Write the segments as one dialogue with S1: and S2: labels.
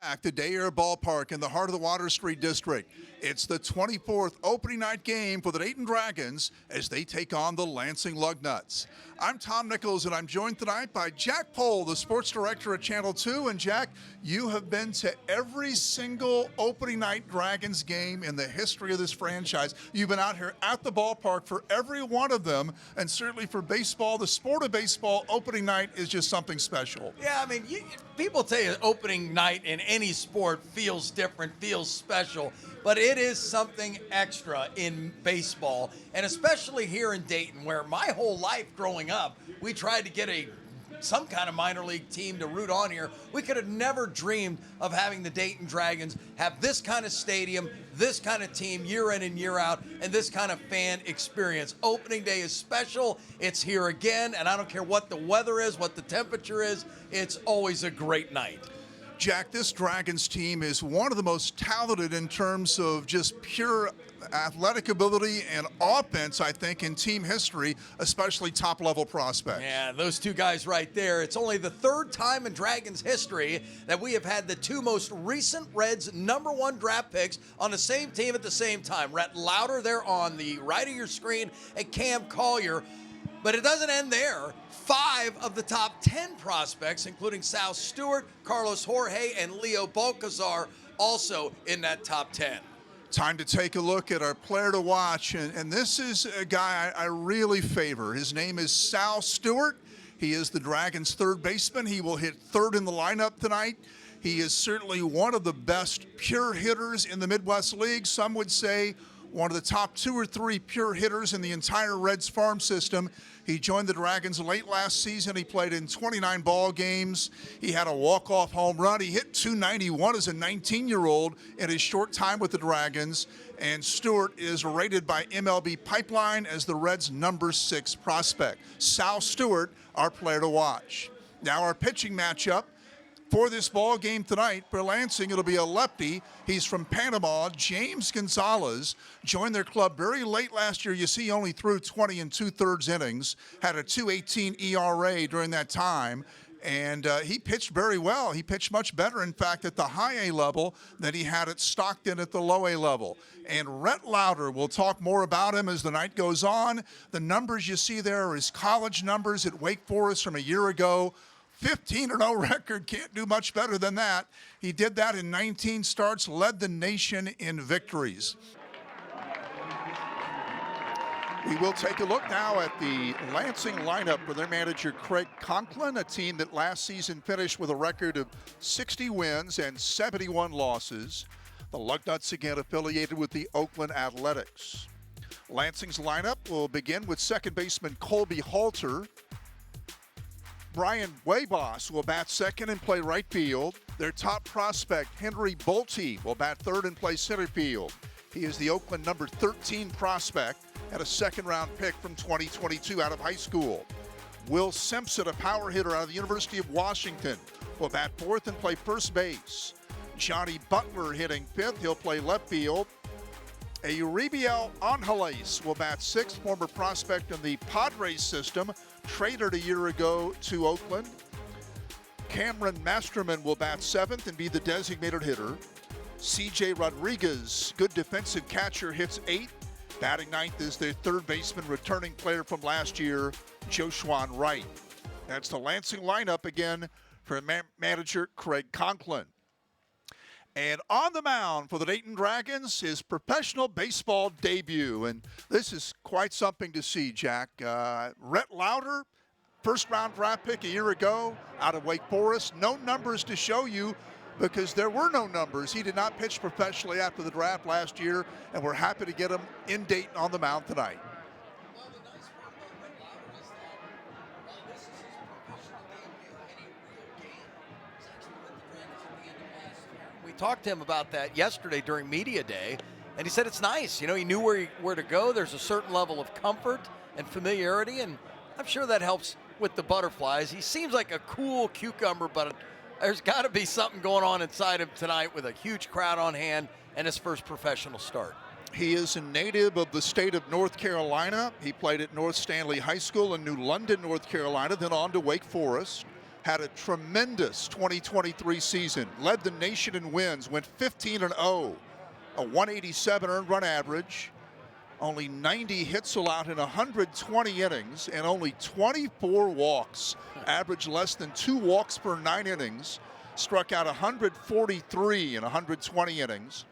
S1: At the Day Air Ballpark in the heart of the Water Street District. It's the 24th opening night game for the Dayton Dragons as they take on the Lansing Lugnuts. I'm Tom Nichols, and I'm joined tonight by Jack Pohl, the sports director at Channel 2. And Jack, you have been to every single opening night Dragons game in the history of this franchise. You've been out here at the ballpark for every one of them, and certainly for baseball, the sport of baseball, opening night is just something special.
S2: Yeah, I mean, people say opening night in any sport feels different, feels special, but it is something extra in baseball, and especially here in Dayton, where my whole life growing up, we tried to get some kind of minor league team to root on here. We could have never dreamed of having the Dayton Dragons have this kind of stadium, this kind of team year in and year out, and this kind of fan experience. Opening day is special. It's here again, and I don't care what the weather is, what the temperature is, it's always a great night.
S1: Jack, this Dragons team is one of the most talented in terms of just pure athletic ability and offense, I think, in team history, especially top-level prospects.
S2: Yeah, those two guys right there. It's only the third time in Dragons history that we have had the two most recent Reds #1 draft picks on the same team at the same time. Rhett Lowder there on the right of your screen, and Cam Collier. But it doesn't end there. 5 of the top 10 prospects, including Sal Stewart, Carlos Jorge, and Leo Balcazar, also in that top 10.
S1: Time to take a look at our player to watch, and this is a guy I really favor. His name is Sal Stewart. He is the Dragons' third baseman. He will hit third in the lineup tonight. He is certainly one of the best pure hitters in the Midwest League. Some would say one of the top 2 or 3 pure hitters in the entire Reds farm system. He joined the Dragons late last season. He played in 29 ball games. He had a walk-off home run. He hit .291 as a 19-year-old in his short time with the Dragons. And Stewart is rated by MLB Pipeline as the Reds' #6 prospect. Sal Stewart, our player to watch. Now our pitching matchup for this ball game tonight for Lansing, it'll be a lefty. He's from Panama. James Gonzalez joined their club very late last year. You see, he only threw 20 2/3 innings, had a .218 ERA during that time, and he pitched very well. He pitched much better, in fact, at the high A level than he had at Stockton at the low A level. And Rhett Lowder, we'll talk more about him as the night goes on. The numbers you see there are his college numbers at Wake Forest from a year ago. 15-0 record, can't do much better than that. He did that in 19 starts, led the nation in victories. We will take a look now at the Lansing lineup for their manager, Craig Conklin, a team that last season finished with a record of 60 wins and 71 losses. The Lugnuts again affiliated with the Oakland Athletics. Lansing's lineup will begin with second baseman Colby Halter. Brian Wabos will bat second and play right field. Their top prospect, Henry Bolte, will bat third and play center field. He is the Oakland #13 prospect and a second-round pick from 2022 out of high school. Will Simpson, a power hitter out of the University of Washington, will bat fourth and play first base. Johnny Butler hitting fifth. He'll play left field. Euribiel Angeles will bat sixth, former prospect in the Padres system, traded a year ago to Oakland. Cameron Masterman will bat seventh and be the designated hitter. C.J. Rodriguez, good defensive catcher, hits eighth. Batting ninth is their third baseman, returning player from last year, Joshuan Wright. That's the Lansing lineup again for manager Craig Conklin. And on the mound for the Dayton Dragons, his professional baseball debut. And this is quite something to see, Jack. Rhett Lowder, first-round draft pick a year ago out of Wake Forest. No numbers to show you because there were no numbers. He did not pitch professionally after the draft last year, and we're happy to get him in Dayton on the mound tonight.
S2: Well, the nice part about Rhett Lowder is that while this is his professional debut, any real game is actually with the Dragons at the end of last year. We talked to him about that yesterday during media day, and he said it's nice. You know, he knew where to go. There's a certain level of comfort and familiarity, and I'm sure that helps with the butterflies. He seems like a cool cucumber, but there's got to be something going on inside him tonight with a huge crowd on hand and his first professional start.
S1: He is a native of the state of North Carolina. He played at North Stanley High School in New London, North Carolina, then on to Wake Forest. had a tremendous 2023 season, led the nation in wins, went 15-0, a 187 earned run average, only 90 hits allowed in 120 innings, and only 24 walks, averaged less than 2 walks per 9 innings, struck out 143 in 120 innings,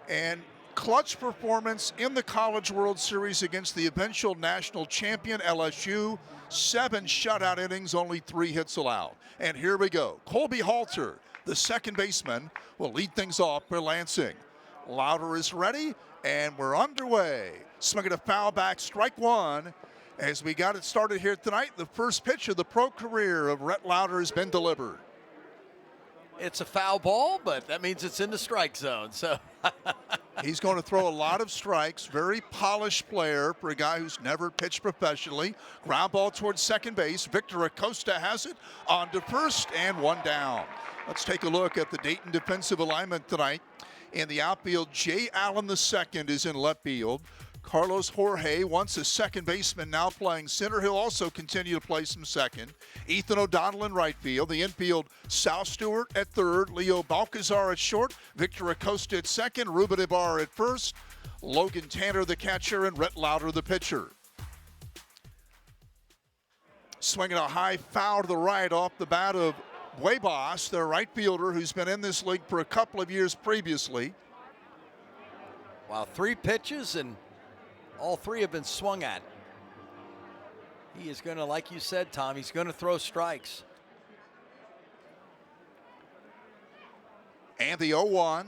S1: and clutch performance in the College World Series against the eventual national champion LSU. 7 shutout innings, only 3 hits allowed. And here we go. Colby Halter, the second baseman, will lead things off for Lansing. Lowder is ready, and we're underway. Swinging a foul back, strike one. As we got it started here tonight, the first pitch of the pro career of Rhett Lowder has been delivered.
S3: It's a foul ball, but that means it's in the strike zone. So
S1: he's going to throw a lot of strikes. Very polished player for a guy who's never pitched professionally. Ground ball towards second base. Victor Acosta has it on to first, and 1 down. Let's take a look at the Dayton defensive alignment tonight. In the outfield, Jay Allen II is in left field. Carlos Jorge, once a second baseman, now playing center. He'll also continue to play some second. Ethan O'Donnell in right field. The infield, Sal Stewart at third. Leo Balcazar at short. Victor Acosta at second. Ruben Ibarra at first. Logan Tanner, the catcher, and Rhett Lowder, the pitcher. Swinging a high foul to the right off the bat of Huebas, their right fielder, who's been in this league for a couple of years previously.
S3: wow, 3 pitches and all 3 have been swung at. He is going to, like you said, Tom, he's going to throw strikes.
S1: And the 0-1.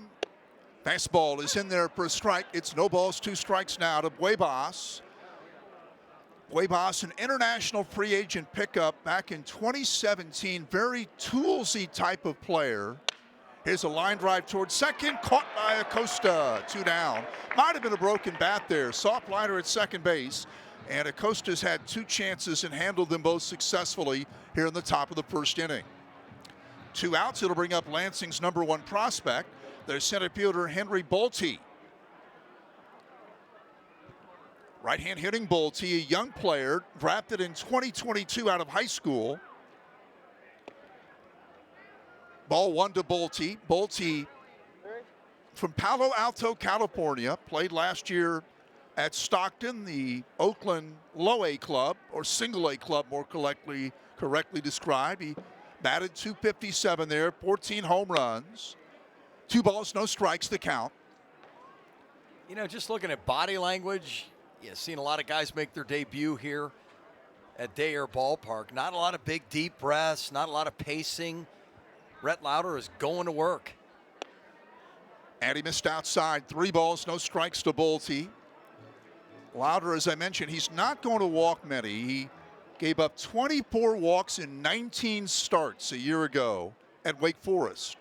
S1: Fastball is in there for a strike. It's no balls, 2 strikes now to Huebas. Huebas, an international free agent pickup back in 2017. Very toolsy type of player. Here's a line drive towards second, caught by Acosta, 2 down. Might have been a broken bat there. Soft liner at second base, and Acosta's had 2 chances and handled them both successfully here in the top of the first inning. 2 outs, it'll bring up Lansing's #1 prospect, their center fielder Henry Bolte. Right-hand hitting Bolte, a young player, drafted in 2022 out of high school. Ball 1 to Bolte. Bolte from Palo Alto, California, played last year at Stockton, the Oakland low A club, or single A club more correctly described. He batted .257 there, 14 home runs. 2 balls, no strikes to count.
S3: You know, just looking at body language, seen a lot of guys make their debut here at Day Air Ballpark. Not a lot of big, deep breaths, not a lot of pacing. Rhett Lowder is going to work.
S1: And he missed outside. 3 balls, no strikes to Bolte. Lowder, as I mentioned, he's not going to walk many. He gave up 24 walks in 19 starts a year ago at Wake Forest.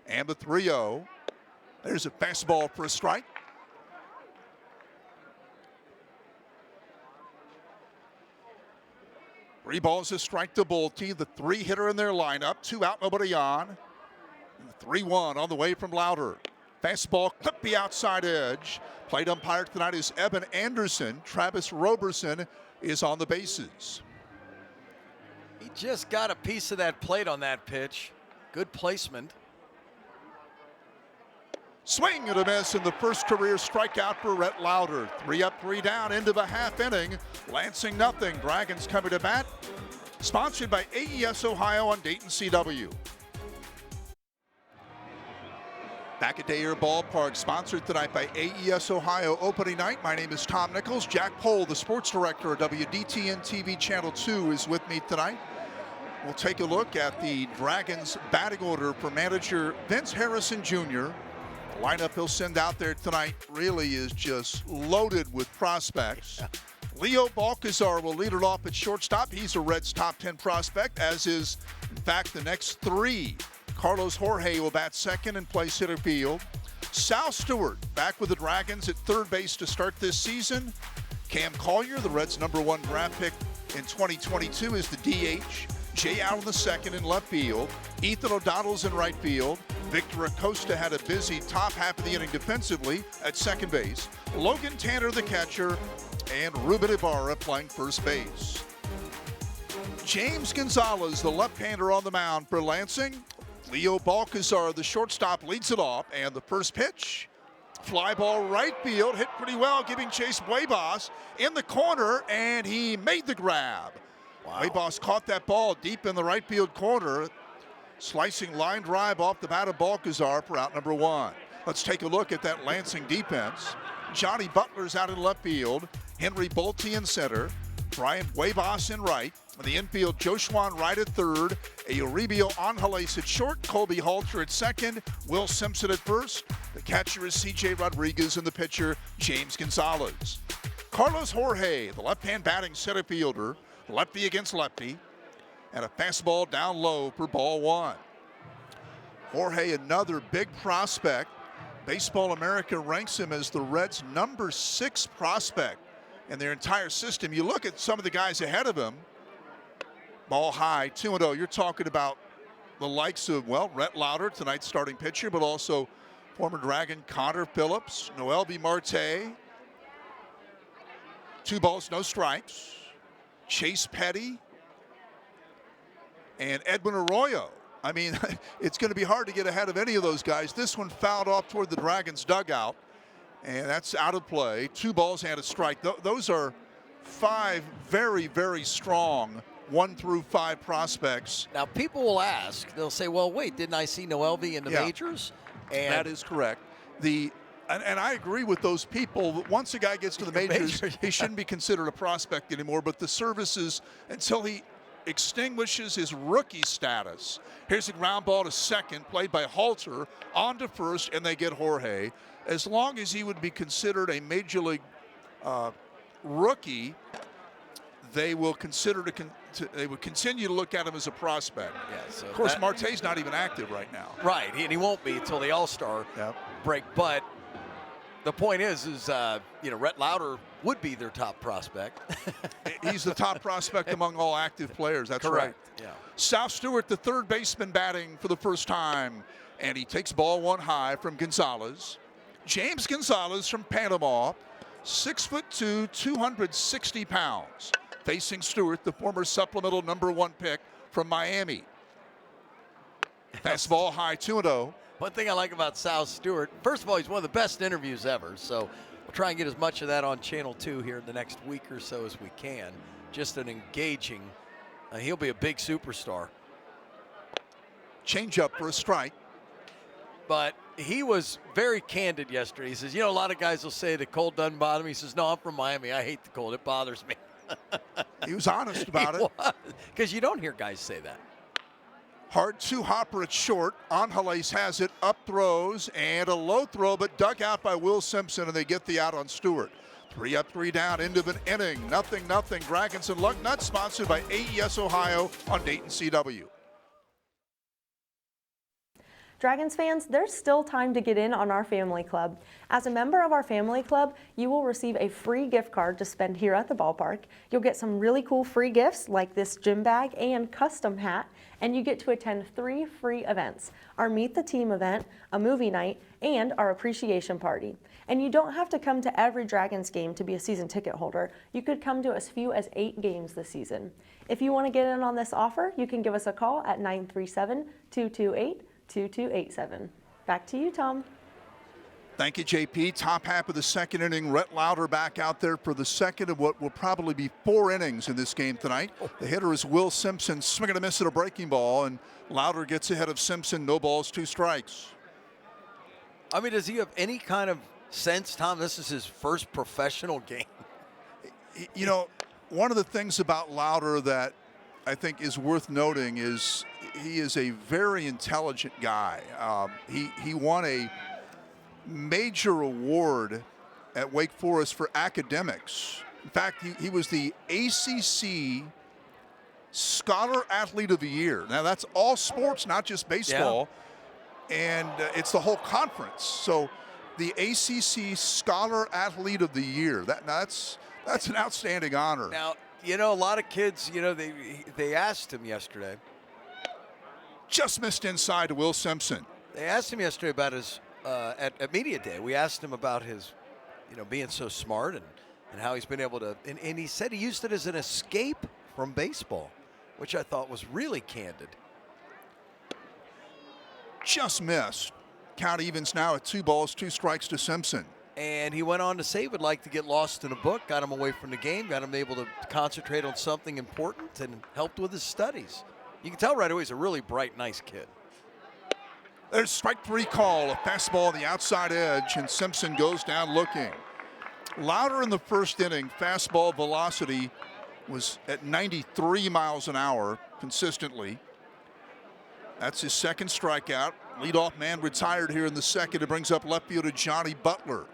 S1: And the 3-0. There's a fastball for a strike. Three balls, a strike to Bolte, the 3-hitter in their lineup. 2 out, nobody on. 3-1 on the way from Lowder. Fastball clipped the outside edge. Plate umpire tonight is Evan Anderson. Travis Roberson is on the bases.
S3: He just got a piece of that plate on that pitch. Good placement.
S1: Swing and a miss in the first career strikeout for Rhett Lowder. 3 up, 3 down into the half inning. Lansing nothing. Dragons coming to bat. Sponsored by AES Ohio on Dayton CW. Back at Day Air Ballpark, sponsored tonight by AES Ohio opening night. My name is Tom Nichols. Jack Pohl, the sports director of WDTN TV Channel 2, is with me tonight. We'll take a look at the Dragons batting order for manager Vince Harrison Jr. The lineup he'll send out there tonight really is just loaded with prospects. Leo Balcazar will lead it off at shortstop. He's a Reds top 10 prospect, as is, in fact, the next 3. Carlos Jorge will bat second and play center field. Sal Stewart back with the Dragons at third base to start this season. Cam Collier, the Reds' #1 draft pick in 2022, is the DH. Jay Allen II in left field. Ethan O'Donnell's in right field. Victor Acosta had a busy top half of the inning defensively at second base. Logan Tanner, the catcher, and Ruben Ibarra playing first base. James Gonzalez, the left-hander on the mound for Lansing. Leo Balcazar, the shortstop, leads it off. And the first pitch, fly ball right field, hit pretty well, giving chase Buebas in the corner, and he made the grab. Wow. Buebas caught that ball deep in the right field corner, slicing line drive off the bat of Balcazar for out number 1. Let's take a look at that Lansing defense. Johnny Butler's out in left field. Henry Bolte in center. Brian Buebas in right. In the infield, Joe Schwan right at third. Eusebio Angeles at short. Colby Halter at second. Will Simpson at first. The catcher is C.J. Rodriguez and the pitcher, James Gonzalez. Carlos Jorge, the left-hand batting center fielder. Lefty against lefty. And a fastball down low for ball 1. Jorge, another big prospect. Baseball America ranks him as the Reds' number 6 prospect in their entire system. You look at some of the guys ahead of him. Ball high, 2-0. You're talking about the likes of, well, Rhett Lowder, tonight's starting pitcher, but also former Dragon Connor Phillips, Noel B. Marte. 2 balls, no strikes. Chase Petty and Edwin Arroyo. I mean, it's going to be hard to get ahead of any of those guys. This one fouled off toward the Dragons' dugout, and that's out of play. 2 balls and a strike. Those are 5 very, very strong 1 through 5 prospects.
S3: Now, people will ask, they'll say, well, wait, didn't I see Noelvi in the majors? And
S1: that is correct. And I agree with those people. That once a guy gets to the majors, he shouldn't be considered a prospect anymore. But the services, until he extinguishes his rookie status. Here's a ground ball to second, played by Halter, on to first, and they get Jorge. As long as he would be considered a major league rookie, they will they would continue to look at him as a prospect.
S3: Yeah, so
S1: of course, Marte's not even active right now.
S3: Right, and he won't be until the All-Star break. But the point is Rhett Lowder would be their top prospect.
S1: He's the top prospect among all active players. That's
S3: correct.
S1: Right.
S3: Yeah.
S1: Sal Stewart, the third baseman, batting for the first time, and he takes ball 1 high from Gonzalez. James Gonzalez from Panama, 6'2", 260 pounds, facing Stewart, the former supplemental number 1 pick from Miami. Fastball high, 2-0.
S3: One thing I like about Sal Stewart, first of all, he's one of the best interviews ever. So we'll try and get as much of that on Channel 2 here in the next week or so as we can. Just an engaging, he'll be a big superstar.
S1: Change up for a strike.
S3: But he was very candid yesterday. He says, a lot of guys will say the cold doesn't bother me. He says, no, I'm from Miami. I hate the cold. It bothers me.
S1: He was honest about it.
S3: Because you don't hear guys say that.
S1: Hard 2 hopper at short. Angeles has it, up throws, and a low throw, but dug out by Will Simpson, and they get the out on Stewart. 3 up, 3 down, end of an inning. 0-0. Dragons and Lugnuts, sponsored by AES Ohio on Dayton CW.
S4: Dragons fans, there's still time to get in on our family club. As a member of our family club, you will receive a free gift card to spend here at the ballpark. You'll get some really cool free gifts like this gym bag and custom hat, and you get to attend 3 free events: our Meet the Team event, a movie night, and our appreciation party. And you don't have to come to every Dragons game to be a season ticket holder. You could come to as few as 8 games this season. If you want to get in on this offer, you can give us a call at 937-228-2287. Back to you, Tom.
S1: Thank you, JP. Top half of the second inning. Rhett Lowder back out there for the second of what will probably be 4 innings in this game tonight. The hitter is Will Simpson, swinging a miss at a breaking ball, and Lowder gets ahead of Simpson. No balls, 2 strikes.
S3: I mean, does he have any kind of sense, Tom? This is his first professional game.
S1: One of the things about Lowder that I think is worth noting is he is a very intelligent guy. He won a major award at Wake Forest for academics. In fact, he was the ACC Scholar Athlete of the Year. Now, that's all sports, not just baseball. Yeah. And it's the whole conference. So the ACC Scholar Athlete of the Year, that's an outstanding honor.
S3: Now, a lot of kids, they asked him yesterday.
S1: Just missed inside to Will Simpson.
S3: They asked him yesterday about his, at Media Day, we asked him about his, being so smart and how he's been able to, and he said he used it as an escape from baseball. which I thought was really candid.
S1: Just missed. Count evens now at 2 balls, 2 strikes to Simpson.
S3: And he went on to say he would like to get lost in a book, got him away from the game, got him able to concentrate on something important, and helped with his studies. You can tell right away he's a really bright, nice kid.
S1: There's strike 3 call, a fastball on the outside edge, and Simpson goes down looking. Lowder in the first inning, fastball velocity was at 93 miles an hour consistently. That's his second strikeout. Leadoff man retired here in the second. It brings up left fielder Johnny Butler.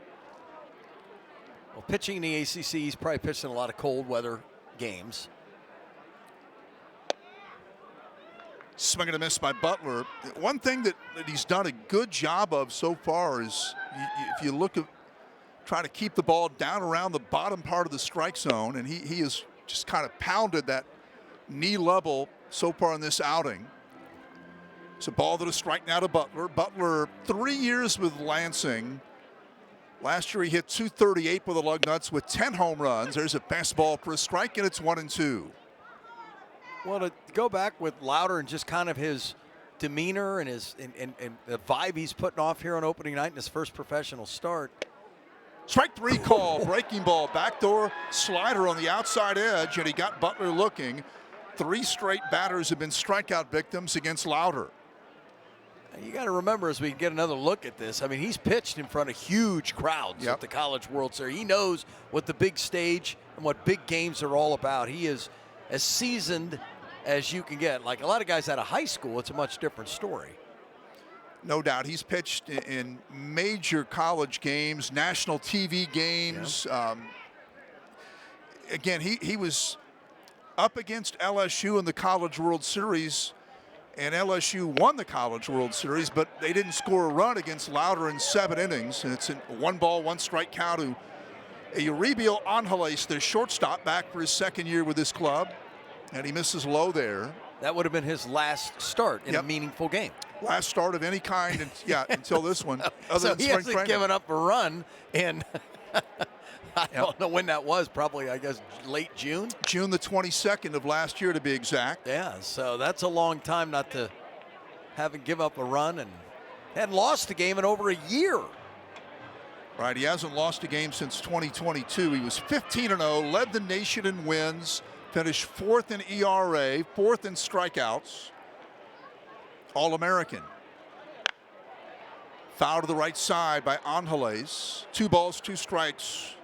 S3: Well, pitching in the ACC, he's probably pitched in a lot of cold weather games.
S1: Swing and a miss by Butler. One thing that he's done a good job of so far is if you look at trying to keep the ball down around the bottom part of the strike zone, and he has just kind of pounded that knee level so far in this outing. It's a ball that is strike now to Butler. Butler, 3 years with Lansing. Last year he hit .238 with the Lugnuts with 10 home runs. There's a fastball for a strike, and it's 1-2.
S3: Well, to go back with Lowder and just kind of his demeanor and his and the vibe he's putting off here on opening night in his first professional start.
S1: Strike 3 call, breaking ball, backdoor slider on the outside edge, and he got Butler looking. 3 straight batters have been strikeout victims against Lowder.
S3: You got to remember as we get another look at this, I mean, he's pitched in front of huge crowds at the College World Series. He knows what the big stage and what big games are all about. He is as seasoned as you can get. Like a lot of guys out of high school, it's a much different story.
S1: No doubt. He's pitched in major college games, national TV games.
S3: Yeah.
S1: Again, he was up against LSU in the College World Series, and LSU won the College World Series, but they didn't score a run against Lowder in 7 innings. And it's a 1-ball, 1-strike count to Euribiel Angeles, their shortstop, back for his second year with this club, and he misses low there.
S3: That would have been his last start in a meaningful game.
S1: Last start of any kind, and until this one. Other
S3: So
S1: than
S3: he
S1: spring
S3: hasn't
S1: training.
S3: given up a run, and I don't know when that was. Probably, I guess, late June.
S1: June the 22nd of last year, to be exact.
S3: Yeah, so that's a long time not to haven't give up a run, and hadn't lost a game in over a year.
S1: Right, he hasn't lost a game since 2022. He was 15-0, led the nation in wins, finished 4th in ERA, 4th in strikeouts. All-American. Foul to the right side by Angeles. 2 balls, 2 strikes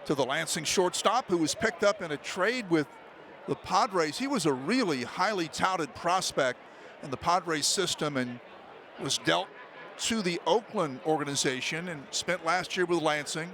S1: to the Lansing shortstop, who was picked up in a trade with the Padres. He was a really highly touted prospect in the Padres system and was dealt to the Oakland organization and spent last year with Lansing.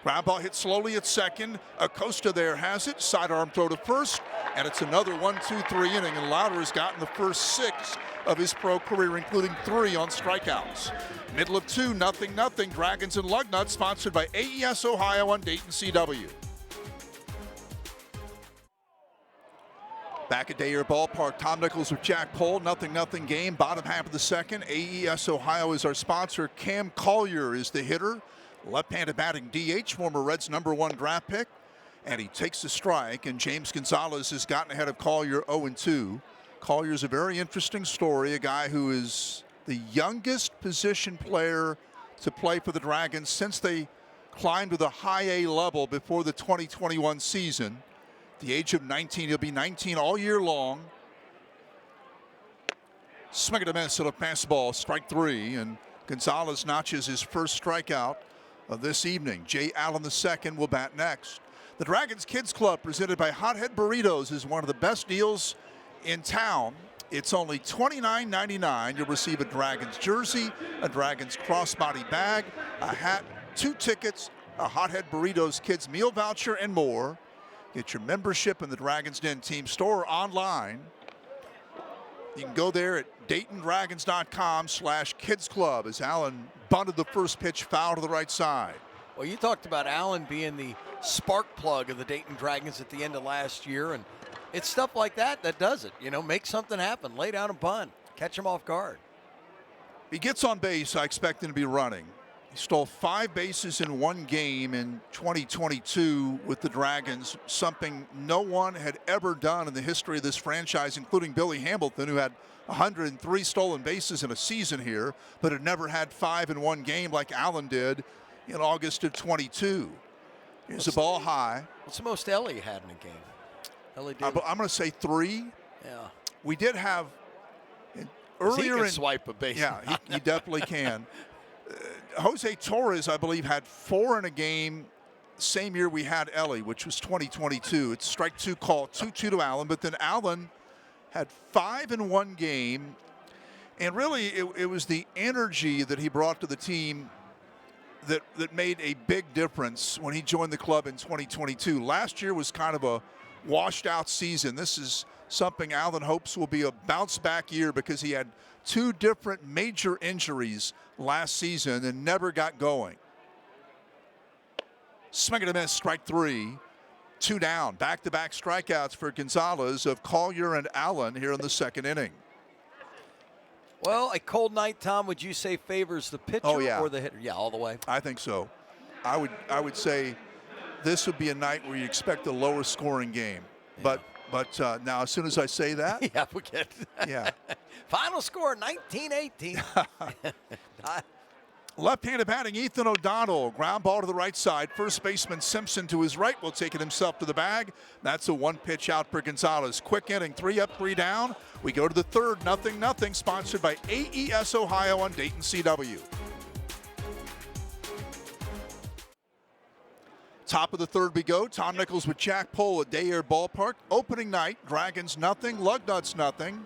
S1: Ground ball hit slowly at second. Acosta there has it. Sidearm throw to first. And it's another 1-2-3 inning. And Lowder has gotten the first 6 of his pro career, including 3 on strikeouts. Middle of 2, 0-0. Dragons and Lugnuts, sponsored by AES Ohio on Dayton CW. Back at Dayer Ballpark, Tom Nichols with Jack Pohl, 0-0 game, bottom half of the second. AES Ohio is our sponsor. Cam Collier is the hitter. Left-handed batting DH, former Reds #1 draft pick. And he takes the strike, and James Gonzalez has gotten ahead of Collier 0-2. Collier's a very interesting story, a guy who is the youngest position player to play for the Dragons since they climbed to the high A level before the 2021 season. The age of 19, he'll be 19 all year long. Swing and a miss at a fastball, strike 3, and Gonzalez notches his first strikeout of this evening. Jay Allen II will bat next. The Dragons Kids Club, presented by Hothead Burritos, is one of the best deals in town. It's only $29.99. You'll receive a Dragons jersey, a Dragons crossbody bag, a hat, 2 tickets, a Hothead Burritos Kids meal voucher, and more. Get your membership in the Dragons Den team store or online. You can go there at DaytonDragons.com/Kids Club as Allen bunted the first pitch foul to the right side.
S3: Well, you talked about Allen being the spark plug of the Dayton Dragons at the end of last year, and it's stuff like that that does it. You know, make something happen, lay down a bunt, catch him off guard.
S1: He gets on base, I expect him to be running. He stole 5 bases in one game in 2022 with the Dragons, something no one had ever done in the history of this franchise, including Billy Hamilton, who had 103 stolen bases in a season here, but had never had 5 in one game like Allen did in August of 22. Here's the ball high.
S3: What's the most Ellie had in a game? Ellie did.
S1: I'm going to say 3.
S3: Yeah.
S1: We did have
S3: Earlier
S1: earlier
S3: he can
S1: in
S3: swipe a base.
S1: Yeah, he definitely can. Jose Torres, I believe, had 4 in a game same year we had Ellie, which was 2022. It's strike 2 call, 2-2 to Allen, but then Allen had 5 in one game, and really it was the energy that he brought to the team that made a big difference when he joined the club in 2022. Last year was kind of a washed out season. This is something Allen hopes will be a bounce back year because he had 2 different major injuries last season and never got going. Swing and a miss, strike 3. 2 down. Back-to-back strikeouts for Gonzalez of Collier and Allen here in the second inning.
S3: Well, a cold night, Tom, would you say favors the pitcher or the hitter? Yeah, all the way.
S1: I think so. I would say this would be a night where you expect a lower scoring game.
S3: Yeah.
S1: But now as soon as I say that,
S3: Yeah, we get
S1: yeah.
S3: Final score 19-18.
S1: Left-handed batting, Ethan O'Donnell. Ground ball to the right side. First baseman Simpson to his right will take it himself to the bag. That's a 1 pitch out for Gonzalez. Quick inning, 3 up, 3 down. We go to the third, 0-0, sponsored by AES Ohio on Dayton CW. Top of the third we go. Tom Nichols with Jack Pohl at Day Air Ballpark. Opening night, Dragons nothing, Lugnuts nothing.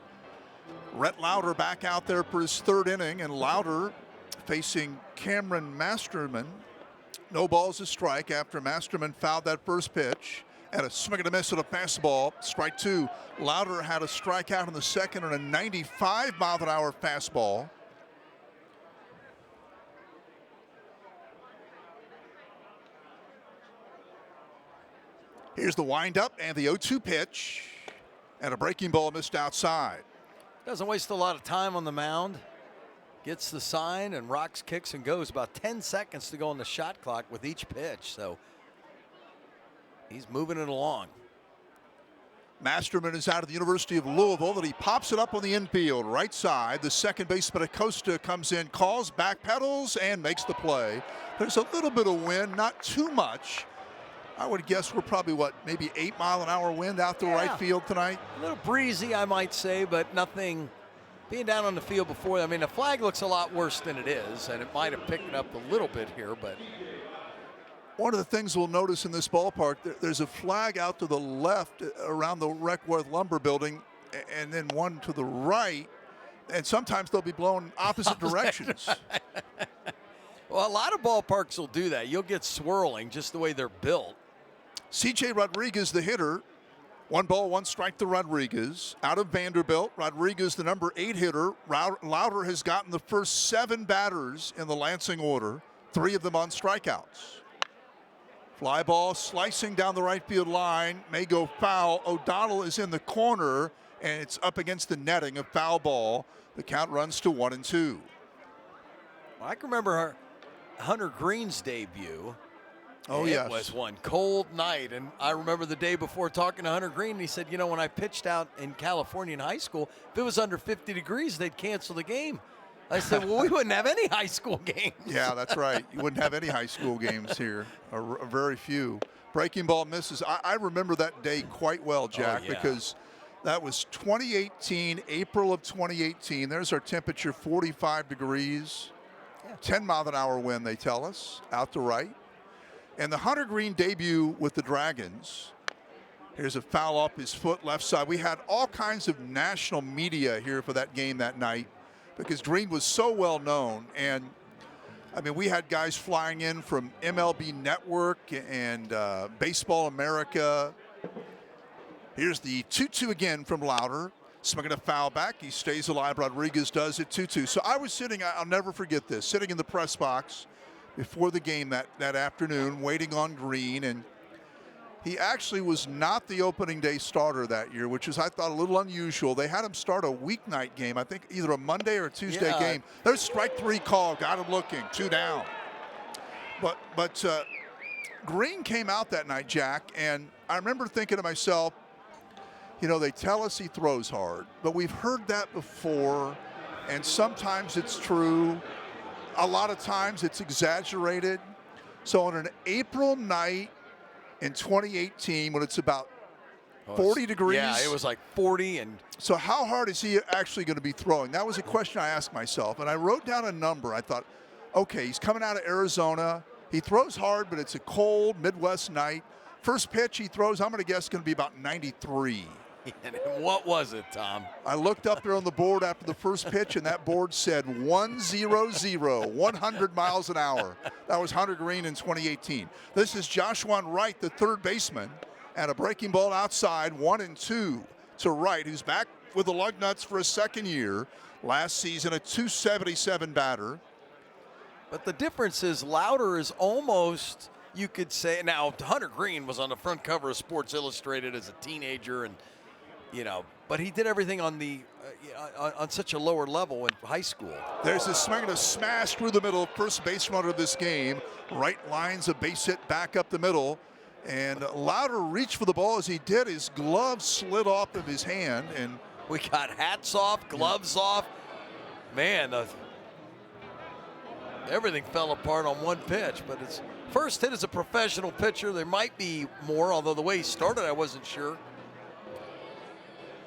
S1: Rhett Lowder back out there for his third inning, and Lowder facing Cameron Masterman. No balls, a strike after Masterman fouled that first pitch. And a swing and a miss at a fastball. Strike 2. Lowder had a strikeout in the second and a 95-mile-an-hour fastball. Here's the windup and the 0-2 pitch. And a breaking ball missed outside.
S3: Doesn't waste a lot of time on the mound. Gets the sign and rocks, kicks, and goes. About 10 seconds to go on the shot clock with each pitch. So he's moving it along.
S1: Masterman is out of the University of Louisville, and he pops it up on the infield, right side. The second baseman Acosta comes in, calls, backpedals, and makes the play. There's a little bit of wind, not too much. I would guess we're probably, maybe 8-mile-an-hour wind out to right field tonight?
S3: A little breezy, I might say, but nothing. Being down on the field before, I mean, the flag looks a lot worse than it is, and it might have picked it up a little bit here, but.
S1: One of the things we'll notice in this ballpark, there's a flag out to the left around the Reckworth Lumber Building, and then one to the right, and sometimes they'll be blown opposite directions.
S3: Well, a lot of ballparks will do that. You'll get swirling just the way they're built.
S1: C.J. Rodriguez, the hitter. 1 ball, 1 strike to Rodriguez. Out of Vanderbilt, Rodriguez, the number 8 hitter. Lowder has gotten the first 7 batters in the Lansing order, 3 of them on strikeouts. Fly ball slicing down the right field line, may go foul. O'Donnell is in the corner, and it's up against the netting, a foul ball. The count runs to 1-2.
S3: Well, I can remember Hunter Green's debut.
S1: Oh,
S3: It was one cold night, and I remember the day before talking to Hunter Green, and he said, you know, when I pitched out in California in high school, if it was under 50 degrees, they'd cancel the game. I said, well, we wouldn't have any high school games.
S1: Yeah, that's right. You wouldn't have any high school games here, or very few. Breaking ball misses. I remember that day quite well, Jack, because that was 2018, April of 2018. There's our temperature, 45 degrees, 10-mile-an-hour wind, they tell us, out to right. And the Hunter Green debut with the Dragons. Here's a foul off his foot, left side. We had all kinds of national media here for that game that night because Green was so well known. And I mean, we had guys flying in from MLB Network and Baseball America. Here's the 2-2 again from Lowder. Swinging a foul back. He stays alive. Rodriguez does it 2-2. So I was sitting, I'll never forget this, sitting in the press box before the game that afternoon, waiting on Green, and he actually was not the opening day starter that year, which is, I thought, a little unusual. They had him start a weeknight game, I think either a Monday or a Tuesday game. There's strike 3 call, got him looking, 2 down. But Green came out that night, Jack, and I remember thinking to myself, you know, they tell us he throws hard, but we've heard that before, and sometimes it's true. A lot of times it's exaggerated. So on an April night in 2018, when it's about 40 degrees.
S3: Yeah, it was like 40. And
S1: so how hard is he actually going to be throwing? That was a question I asked myself, and I wrote down a number. I thought, okay, he's coming out of Arizona. He throws hard, but it's a cold Midwest night. First pitch he throws, I'm going to guess, going to be about 93.
S3: And what was it, Tom?
S1: I looked up there on the board after the first pitch, and that board said 100, 100 miles an hour. That was Hunter Green in 2018. This is Joshua Wright, the third baseman, and a breaking ball outside, 1-2 to Wright, who's back with the Lugnuts for a second year. Last season, a .277 batter.
S3: But the difference is Lowder is almost, you could say, now Hunter Green was on the front cover of Sports Illustrated as a teenager, and you know, but he did everything on the on such a lower level in high school.
S1: There's a swing and a smash through the middle. First base runner of this game. Wright lines a base hit back up the middle. And Lowder reached for the ball. As he did, his glove slid off of his hand. And
S3: we got hats off, gloves off. Man, everything fell apart on one pitch. But his first hit as a professional pitcher. There might be more, although the way he started, I wasn't sure.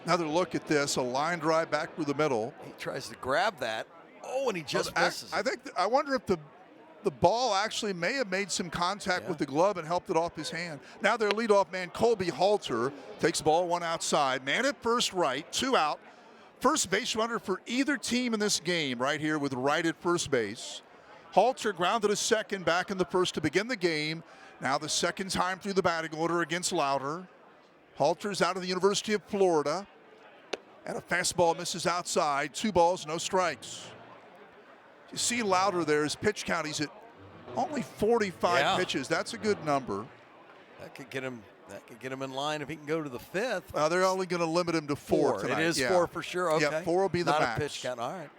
S1: Another look at this, a line drive back through the middle.
S3: He tries to grab that. Oh, and he just misses.
S1: I wonder if the ball actually may have made some contact with the glove and helped it off his hand. Now their leadoff man, Colby Halter, takes ball one outside. Man at first, Wright, 2 out. First base runner for either team in this game right here with Wright at first base. Halter grounded a second back in the first to begin the game. Now the second time through the batting order against Lowder. Halter's out of the University of Florida. And a fastball misses outside. 2 balls, no strikes. You see Lowder there, his pitch count, he's at only 45 pitches. That's a good number.
S3: That could get him in line if he can go to the 5th.
S1: They're only going to limit him to 4 tonight.
S3: It is 4 for sure. Okay.
S1: Yeah, 4 will be the
S3: Not
S1: max.
S3: A pitch count. All right.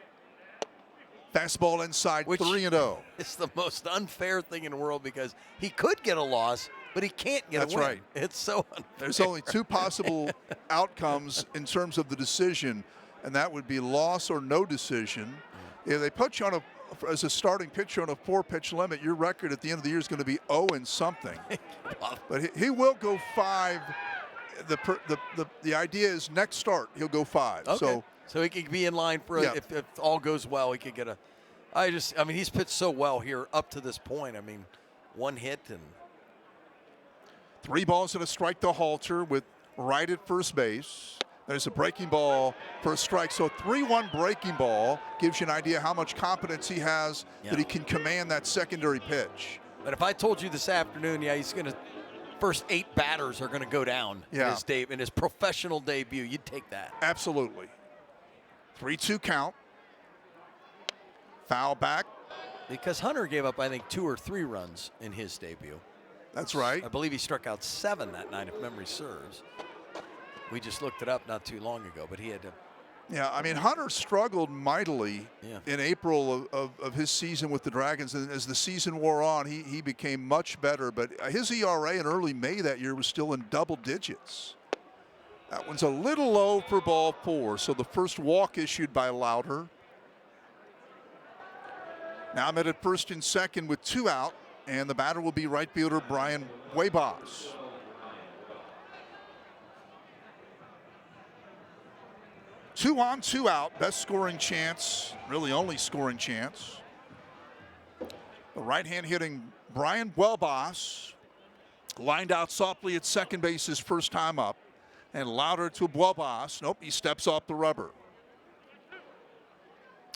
S1: Fastball inside, 3-0.
S3: It's the most unfair thing in the world because he could get a loss, but he can't get a win.
S1: That's right.
S3: It's so unfair.
S1: There's only 2 possible outcomes in terms of the decision, and that would be loss or no decision. If they put you on as a starting pitcher on a 4-pitch limit, your record at the end of the year is going to be 0 and something. But he will go 5. The idea is next start he'll go 5.
S3: Okay. So he could be in line for if all goes well, he could get a. I mean, he's pitched so well here up to this point. I mean, 1 hit and
S1: 3 balls and a strike to Halter with Wright at first base. There's a breaking ball for a strike. So 3-1 breaking ball gives you an idea how much confidence he has that he can command that secondary pitch.
S3: But if I told you this afternoon, he's going to first 8 batters are going to go down in his professional debut, you'd take that.
S1: Absolutely. 3-2 count. Foul back.
S3: Because Hunter gave up, I think, 2 or 3 runs in his debut.
S1: That's right.
S3: I believe he struck out 7 that night, if memory serves. We just looked it up not too long ago, but he had to.
S1: Yeah, I mean, Hunter struggled mightily in April of his season with the Dragons. And as the season wore on, he became much better. But his ERA in early May that year was still in double digits. That one's a little low for ball 4. So the first walk issued by Lowder. Now I'm at first and second with 2 out. And the batter will be right fielder Brian Huebas. Two on, 2 out. Best scoring chance, really only scoring chance. The right-hand hitting Brian Huebas lined out softly at second base his first time up. And Lowder to Huebas. Nope, he steps off the rubber.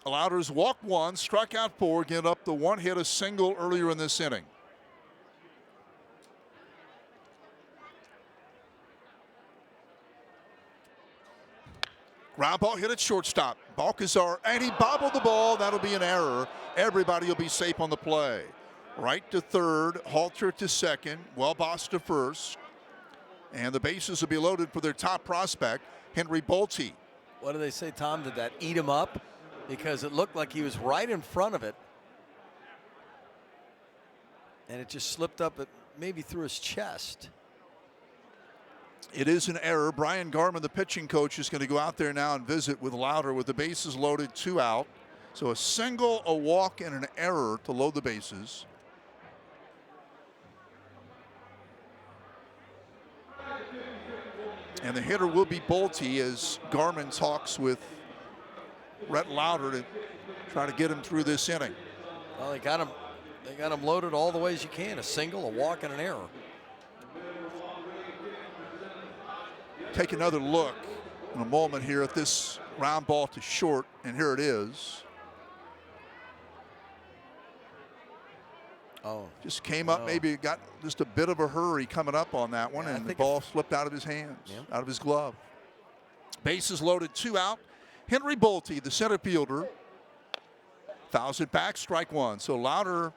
S1: Lowder's walked 1, struck out 4, get up the 1 hit, a single earlier in this inning. Ground ball hit at shortstop. Balcazar, and he bobbled the ball. That'll be an error. Everybody will be safe on the play. Right to third, Halter to second, Huebas to first. And the bases will be loaded for their top prospect, Henry Bolte.
S3: What do they say, Tom? Did that eat him up? Because it looked like he was right in front of it. And it just slipped up maybe through his chest.
S1: It is an error. Brian Garman, the pitching coach, is going to go out there now and visit with Lowder with the bases loaded, 2 out. So a single, a walk, and an error to load the bases. And the hitter will be Bolte as Garman talks with Rhett Lowder to try to get him through this inning.
S3: Well, they got him loaded all the ways you can. A single, a walk, and an error.
S1: Take another look in a moment here at this round ball to short, and here it is.
S3: Oh,
S1: just came up, maybe got just a bit of a hurry coming up on that one, and the ball slipped out of his hands, out of his glove. Bases loaded, 2 out. Henry Bolte, the center fielder, fouls it back, strike 1. So Lowder,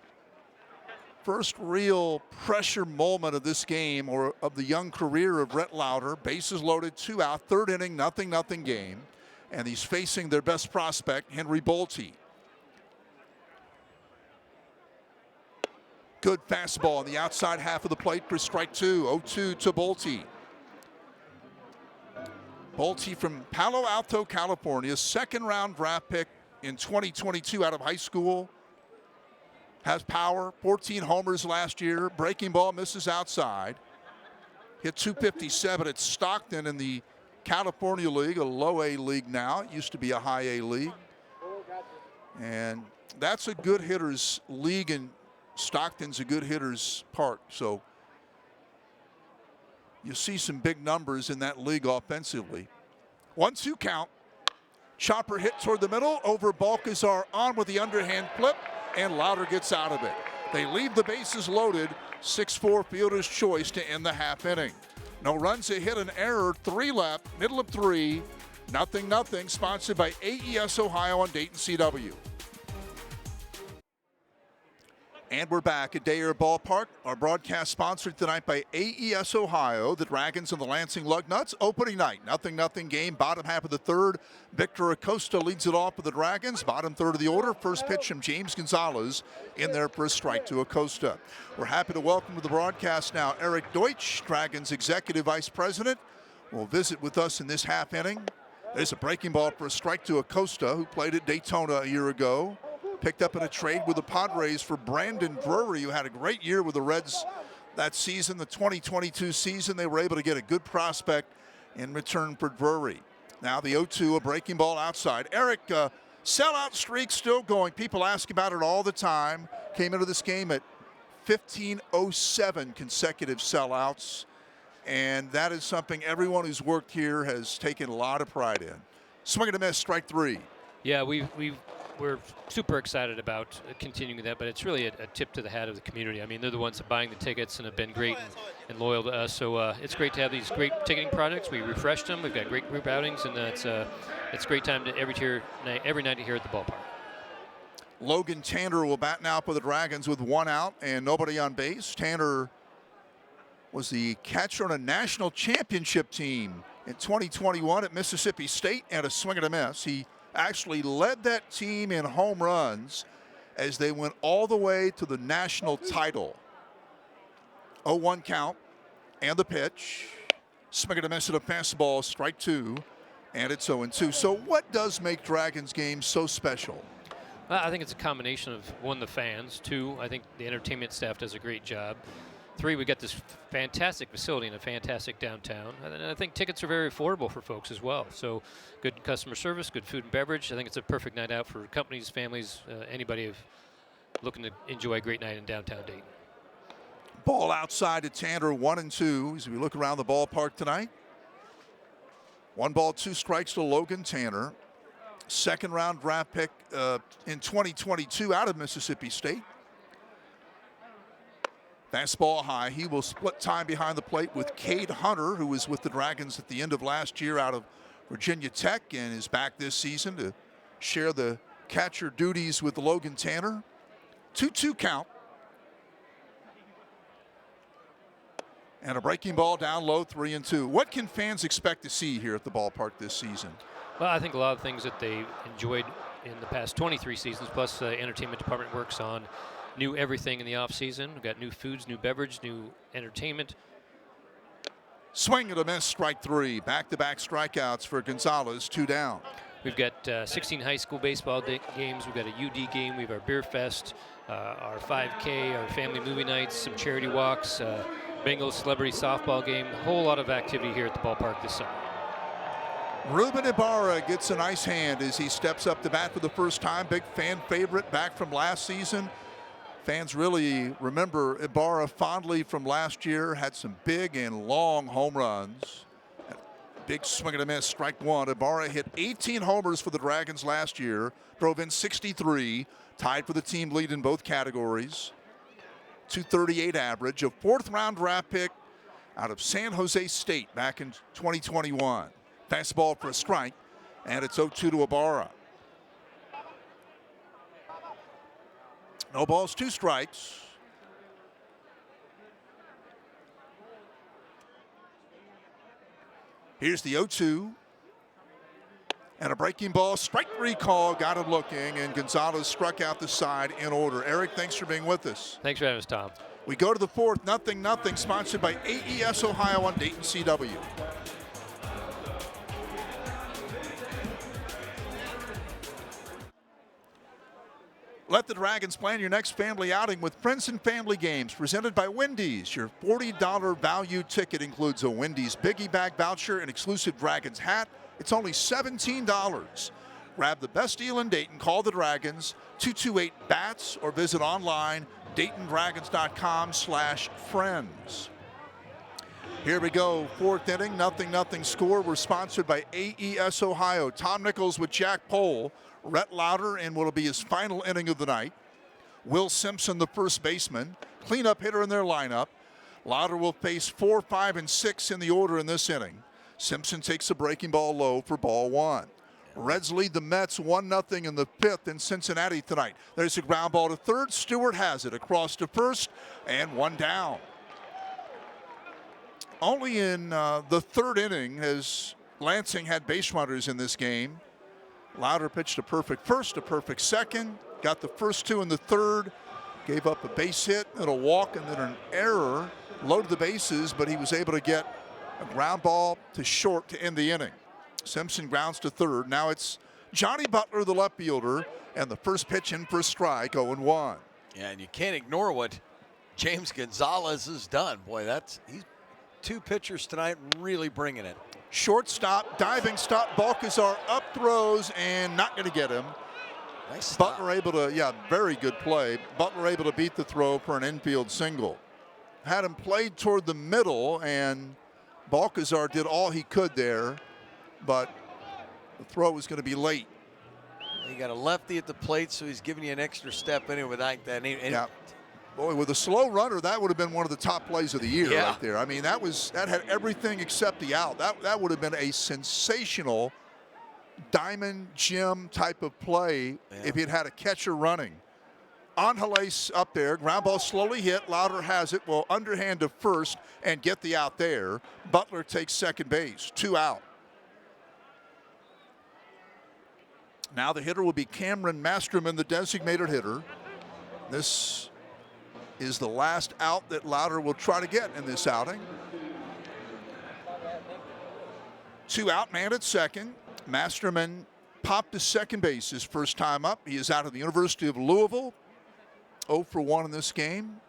S1: first real pressure moment of this game, or of the young career of Rhett Lowder. Bases loaded, 2 out, 3rd inning, 0-0 game. And he's facing their best prospect, Henry Bolte. Good fastball on the outside half of the plate for strike 2. 0-2 to Bolte. Bolte from Palo Alto, California, 2nd round draft pick in 2022 out of high school. Has power, 14 homers last year. Breaking ball misses outside. Hit .257 at Stockton in the California League, a low A league now. It used to be a high A league. And that's a good hitters league, and Stockton's a good hitter's park. So you see some big numbers in that league offensively. 1-2 count. Chopper hit toward the middle over Balcazar, on with the underhand flip, and Lowder gets out of it. They leave the bases loaded. 6-4 fielder's choice to end the half inning. No runs, a hit, an error, 3 left, middle of 3, 0-0, sponsored by AES Ohio on Dayton CW. And we're back at Day Air Ballpark. Our broadcast sponsored tonight by AES Ohio, the Dragons and the Lansing Lugnuts. Opening night, 0-0 game, bottom half of the 3rd. Victor Acosta leads it off for the Dragons. Bottom 3rd of the order. First pitch from James Gonzalez in there for a strike to Acosta. We're happy to welcome to the broadcast now Eric Deutsch, Dragons Executive Vice President, will visit with us in this half inning. There's a breaking ball for a strike to Acosta, who played at Daytona a year ago. Picked up in a trade with the Padres for Brandon Drury, who had a great year with the Reds that season, the 2022 season. They were able to get a good prospect in return for Drury. Now the 0-2, a breaking ball outside. Eric, sellout streak still going. People ask about it all the time. Came into this game at 1507 consecutive sellouts. And that is something everyone who's worked here has taken a lot of pride in. Swing and a miss, strike 3.
S5: Yeah, we're super excited about continuing that, but it's really a tip to the hat of the community. I mean, they're the ones that are buying the tickets and have been great and loyal to us. So it's great to have these great ticketing projects. We refreshed them. We've got great group outings, and it's a great time to every night here at the ballpark.
S1: Logan Tanner will bat now for the Dragons with 1 out and nobody on base. Tanner was the catcher on a national championship team in 2021 at Mississippi State, and a swing and a miss. He actually led that team in home runs as they went all the way to the national title. 0-1 count, and the pitch. Swing and a miss at a fastball, strike 2, and it's 0-2. So what does make Dragons games so special?
S5: I think it's a combination of, 1, the fans. 2, I think the entertainment staff does a great job. 3, we got this fantastic facility and a fantastic downtown. And I think tickets are very affordable for folks as well. So good customer service, good food and beverage. I think it's a perfect night out for companies, families, anybody looking to enjoy a great night in downtown Dayton.
S1: Ball outside to Tanner, 1-2 as we look around the ballpark tonight. 1 ball, 2 strikes to Logan Tanner. 2nd round draft pick in 2022 out of Mississippi State. Fastball high. He will split time behind the plate with Cade Hunter, who was with the Dragons at the end of last year out of Virginia Tech and is back this season to share the catcher duties with Logan Tanner. 2-2 count. And a breaking ball down low, 3-2. What can fans expect to see here at the ballpark this season?
S5: Well, I think a lot of things that they enjoyed in the past 23 seasons, plus the entertainment department works on new everything in the off season. We've got new foods, new beverage, new entertainment.
S1: Swing and a miss, strike three. Back-to-back strikeouts for Gonzalez, 2 down.
S5: We've got 16 high school baseball games. We've got a UD game. We have our beer fest, our 5K, our family movie nights, some charity walks, Bengals celebrity softball game. A whole lot of activity here at the ballpark this summer.
S1: Ruben Ibarra gets a nice hand as he steps up to bat for the first time. Big fan favorite back from last season. Fans really remember Ibarra fondly from last year. Had some big and long home runs. Big swing and a miss, strike one. Ibarra hit 18 homers for the Dragons last year. Drove in 63. Tied for the team lead in both categories. 238 average. A 4th-round draft pick out of San Jose State back in 2021. Fastball for a strike, and it's 0-2 to Ibarra. No balls, 2 strikes. Here's the 0-2. And a breaking ball, strike 3 call, got him looking, and Gonzalez struck out the side in order. Eric, thanks for being with us.
S5: Thanks for having us, Tom.
S1: We go to the 4th, 0-0, sponsored by AES Ohio on Dayton CW. Let the Dragons plan your next family outing with Friends and Family Games presented by Wendy's. Your $40 value ticket includes a Wendy's Biggie Bag voucher and exclusive Dragons hat. It's only $17. Grab the best deal in Dayton. Call the Dragons, 228-BATS, or visit online, DaytonDragons.com/friends. Here we go, 4th inning, 0-0 score. We're sponsored by AES Ohio. Tom Nichols with Jack Pohl. Rhett Lowder in what will be his final inning of the night. Will Simpson, the first baseman, cleanup hitter in their lineup. Lowder will face 4, 5, and 6 in the order in this inning. Simpson takes a breaking ball low for ball 1. Reds lead the Mets 1-0 in the 5th in Cincinnati tonight. There's a ground ball to third. Stewart has it across to first, and 1 down. Only in the 3rd inning has Lansing had base runners in this game. Lowder pitched a perfect first, a perfect second, got the first 2 in the 3rd, gave up a base hit and a walk and then an error, loaded the bases, but he was able to get a ground ball to short to end the inning. Simpson grounds to 3rd. Now it's Johnny Butler, the left fielder, and the first pitch in for a strike, 0-1.
S3: Yeah, and you can't ignore what James Gonzalez has done. Boy, he's 2 pitchers tonight really bringing it.
S1: Shortstop, diving stop, Balcazar up throws and not going to get him.
S3: Nice stop.
S1: Butler able to, very good play. Butler able to beat the throw for an infield single. Had him played toward the middle, and Balcazar did all he could there, but the throw was going to be late.
S3: You got a lefty at the plate, so he's giving you an extra step anyway without that.
S1: Yeah. Boy, with a slow runner, that would have been one of the top plays of the year right there. I mean, that had everything except the out. That would have been a sensational Diamond Jim type of play if he'd had a catcher running. Angeles up there, ground ball slowly hit. Lowder has it, will underhand to first and get the out there. Butler takes second base, 2 out. Now the hitter will be Cameron Masterman, the designated hitter. This is the last out that Lowder will try to get in this outing. 2 out, man at second. Masterman popped to second base his first time up. He is out of the University of Louisville. 0 for 1 in this game.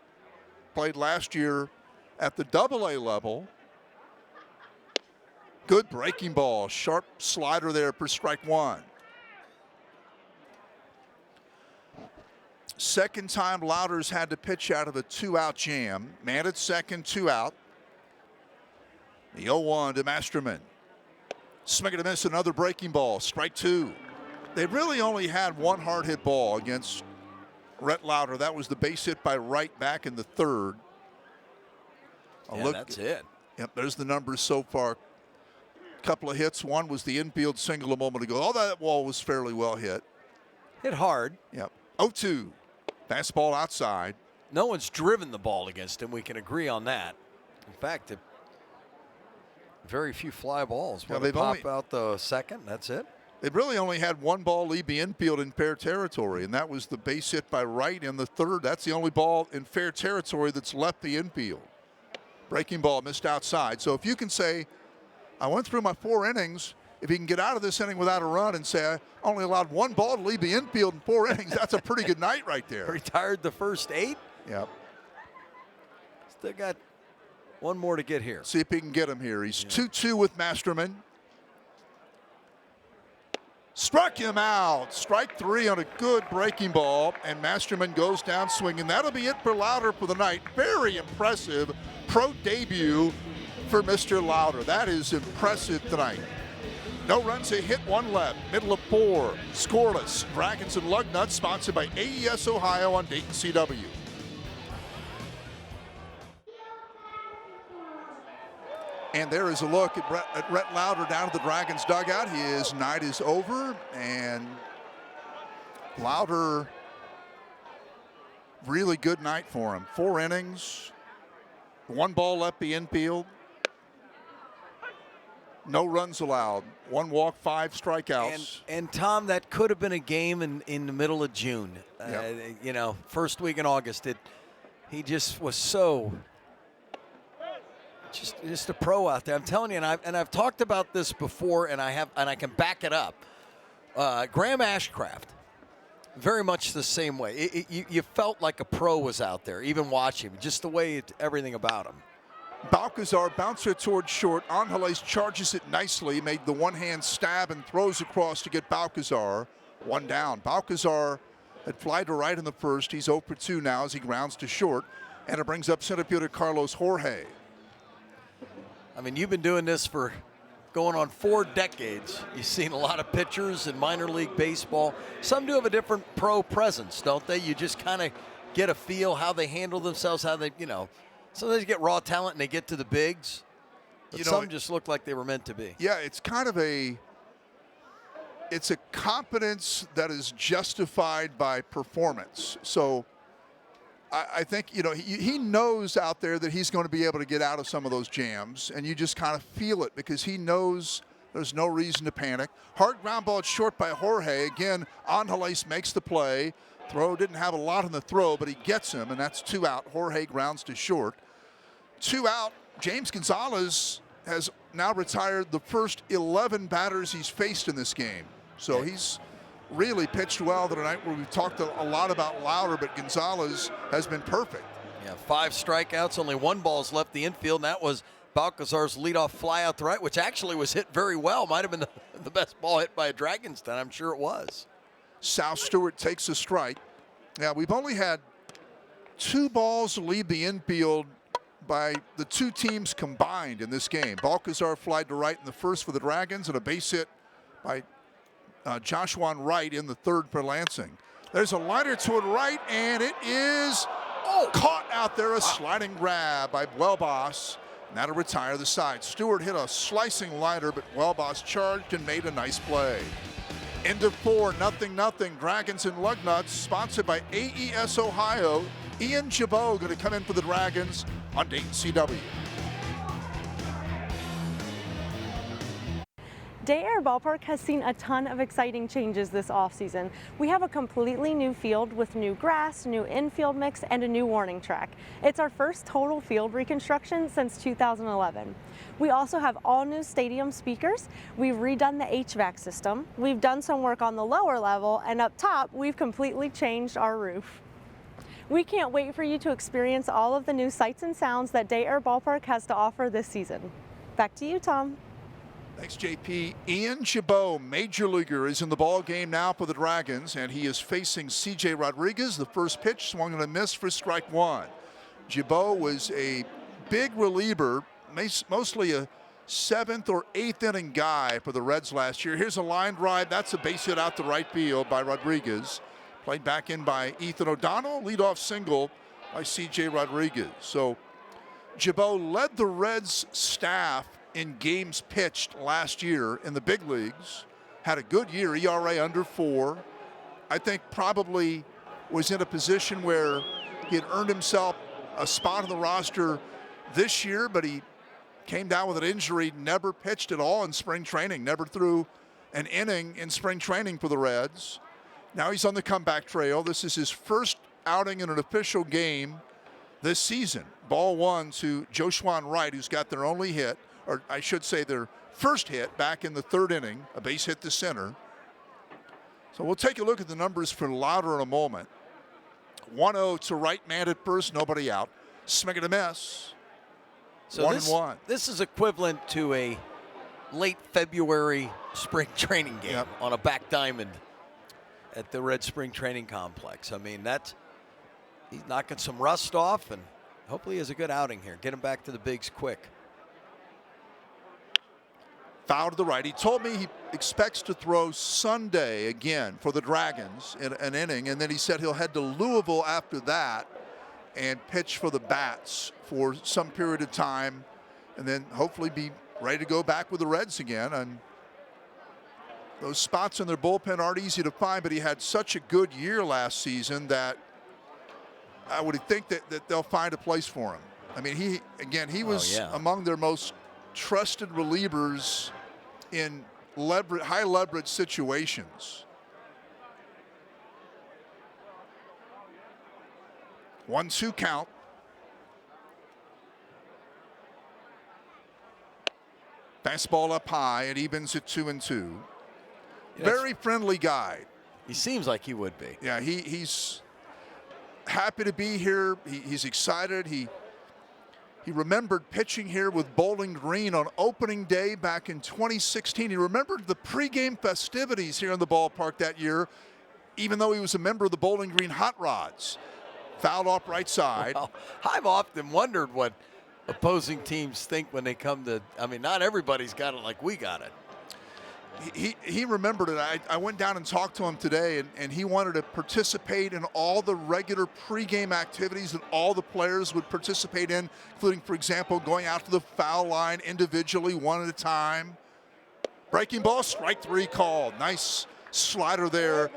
S1: Played last year at the AA level. Good breaking ball. Sharp slider there for strike 1. Second time Lowder's had to pitch out of a 2-out jam. Man at second, 2 out. The 0-1 to Masterman. Swing and a miss, another breaking ball. Strike 2. They really only had 1 hard hit ball against Rhett Lowder. That was the base hit by Wright back in the 3rd.
S3: That's it.
S1: Yep, there's the numbers so far. Couple of hits. One was the infield single a moment ago. All that ball was fairly well hit.
S3: Hit hard.
S1: Yep. 0-2. Fastball outside.
S3: No one's driven the ball against him. We can agree on that. In fact, very few fly balls.
S1: Yeah,
S3: They pop out the second. That's it.
S1: It really only had one ball leave the infield in fair territory, and that was the base hit by Wright in the third. That's the only ball in fair territory that's left the infield. Breaking ball missed outside. So if you can say, I went through my 4 innings, if he can get out of this inning without a run and say, I only allowed one ball to leave the infield in 4 innings, that's a pretty good night right there.
S3: Retired the first 8.
S1: Yep.
S3: Still got one more to get here.
S1: See if he can get him here. He's 2-2 with Masterman. Struck him out. Strike 3 on a good breaking ball, and Masterman goes down swinging. That'll be it for Lowder for the night. Very impressive pro debut for Mr. Lowder. That is impressive tonight. No runs, a hit, 1 left. Middle of 4. Scoreless. Dragons and Lugnuts, sponsored by AES Ohio on Dayton CW. And there is a look at Rhett Lowder down at the Dragons dugout. His night is over, and Lowder, really good night for him. 4 innings, 1 ball left the infield, no runs allowed, 1 walk, 5 strikeouts.
S3: And Tom, that could have been a game in the middle of June.
S1: Yep.
S3: You know, first week in August. He just was so. Just a pro out there. I'm telling you, and I've talked about this before, and I can back it up. Graham Ashcraft, very much the same way. You felt like a pro was out there, even watching him, just the way everything about him.
S1: Balcazar bouncer towards short. Angeles charges it nicely, made the one-hand stab and throws across to get Balcazar. 1 down. Balcazar had fly to right in the first. He's 0 for 2 now as he grounds to short, and it brings up center fielder Carlos Jorge.
S3: I mean, you've been doing this for going on 4 decades. You've seen a lot of pitchers in minor league baseball. Some do have a different pro presence, don't they? You just kind of get a feel how they handle themselves, how they, sometimes you get raw talent and they get to the bigs. But some just look like they were meant to be.
S1: Yeah, it's kind of it's a competence that is justified by performance. So I think, he knows out there that he's going to be able to get out of some of those jams, and you just kind of feel it because he knows there's no reason to panic. Hard ground ball short by Jorge. Again, Angeles makes the play. Throw didn't have a lot in the throw, but he gets him, and that's 2 out. Jorge grounds to short. 2 out. James Gonzalez has now retired the first 11 batters he's faced in this game. So he's really pitched well tonight, where we've talked a lot about Lowder, but Gonzalez has been perfect.
S3: Yeah, 5 strikeouts, only 1 ball's left the infield, and that was Balcazar's leadoff fly out the right, which actually was hit very well. Might have been the best ball hit by a Dragons tonight. I'm sure it was.
S1: Sal Stewart takes a strike. Now, we've only had 2 balls leave the infield by the 2 teams combined in this game. Balcazar flied to right in the first for the Dragons, and a base hit by Joshua Wright in the third for Lansing. There's a liner toward right, and it is caught out there. A sliding grab by Welbos. Now to retire the side. Stewart hit a slicing liner, but Welbos charged and made a nice play. End of 4, 0-0. Dragons and Lugnuts, sponsored by AES Ohio. Ian Jabot going to come in for the Dragons on Dayton CW.
S4: Day Air Ballpark has seen a ton of exciting changes this offseason. We have a completely new field with new grass, new infield mix, and a new warning track. It's our first total field reconstruction since 2011. We also have all new stadium speakers. We've redone the HVAC system. We've done some work on the lower level, and up top, we've completely changed our roof. We can't wait for you to experience all of the new sights and sounds that Day Air Ballpark has to offer this season. Back to you, Tom.
S1: Thanks, JP. Ian Jabot, major leaguer, is in the ball game now for the Dragons, and he is facing CJ Rodriguez. The first pitch swung and a miss for strike 1. Jabot was a big reliever, mostly a 7th or 8th inning guy for the Reds last year. Here's a line drive. That's a base hit out to right field by Rodriguez. Played back in by Ethan O'Donnell. Leadoff single by CJ Rodriguez. So Jabot led the Reds staff in games pitched last year in the big leagues. Had a good year, ERA under 4. I think probably was in a position where he had earned himself a spot on the roster this year, but he came down with an injury, never pitched at all in spring training, never threw an inning in spring training for the Reds. Now he's on the comeback trail. This is his first outing in an official game this season. Ball one to Joshuan Wright, who's got their only hit, or I should say their first hit back in the third inning, a base hit to center. So we'll take a look at the numbers for Lowder in a moment. 1-0 to Wright, man at first, nobody out. Swing and a miss.
S3: So
S1: 1-1.
S3: This is equivalent to a late February spring training game on a back diamond at the Red Spring Training Complex. I mean, he's knocking some rust off, and hopefully he has a good outing here. Get him back to the bigs quick.
S1: Foul to the right. He told me he expects to throw Sunday again for the Dragons in an inning, and then he said he'll head to Louisville after that and pitch for the Bats for some period of time, and then hopefully be ready to go back with the Reds again. And those spots in their bullpen aren't easy to find, but he had such a good year last season that I would think that they'll find a place for him. I mean, he was among their most trusted relievers in high leverage situations. 1-2 count. Fastball up high. It evens at 2-2. Very friendly guy.
S3: He seems like he would be.
S1: Yeah, he's happy to be here. He's excited. He remembered pitching here with Bowling Green on opening day back in 2016. He remembered the pregame festivities here in the ballpark that year, even though he was a member of the Bowling Green Hot Rods. Fouled off right side.
S3: Well, I've often wondered what opposing teams think when they come to, I mean, not everybody's got it like we got it.
S1: He remembered it. I went down and talked to him today, and he wanted to participate in all the regular pregame activities that all the players would participate in, including, for example, going out to the foul line individually, one at a time. Breaking ball, strike three called. Nice slider there,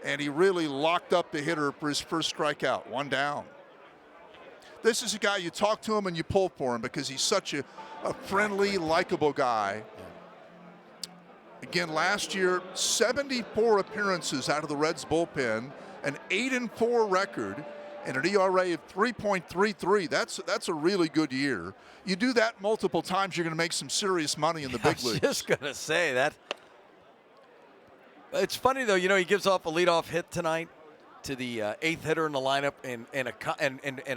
S1: and he really locked up the hitter for his first strikeout. One down. This is a guy you talk to him and you pull for him because he's such a friendly, likable guy. Again, last year, 74 appearances out of the Reds bullpen, an 8-4 record, and an ERA of 3.33. That's a really good year. You do that multiple times, you're going to make some serious money in the big leagues.
S3: I was just going to say that. It's funny, though, he gives off a leadoff hit tonight to the eighth hitter in the lineup, and a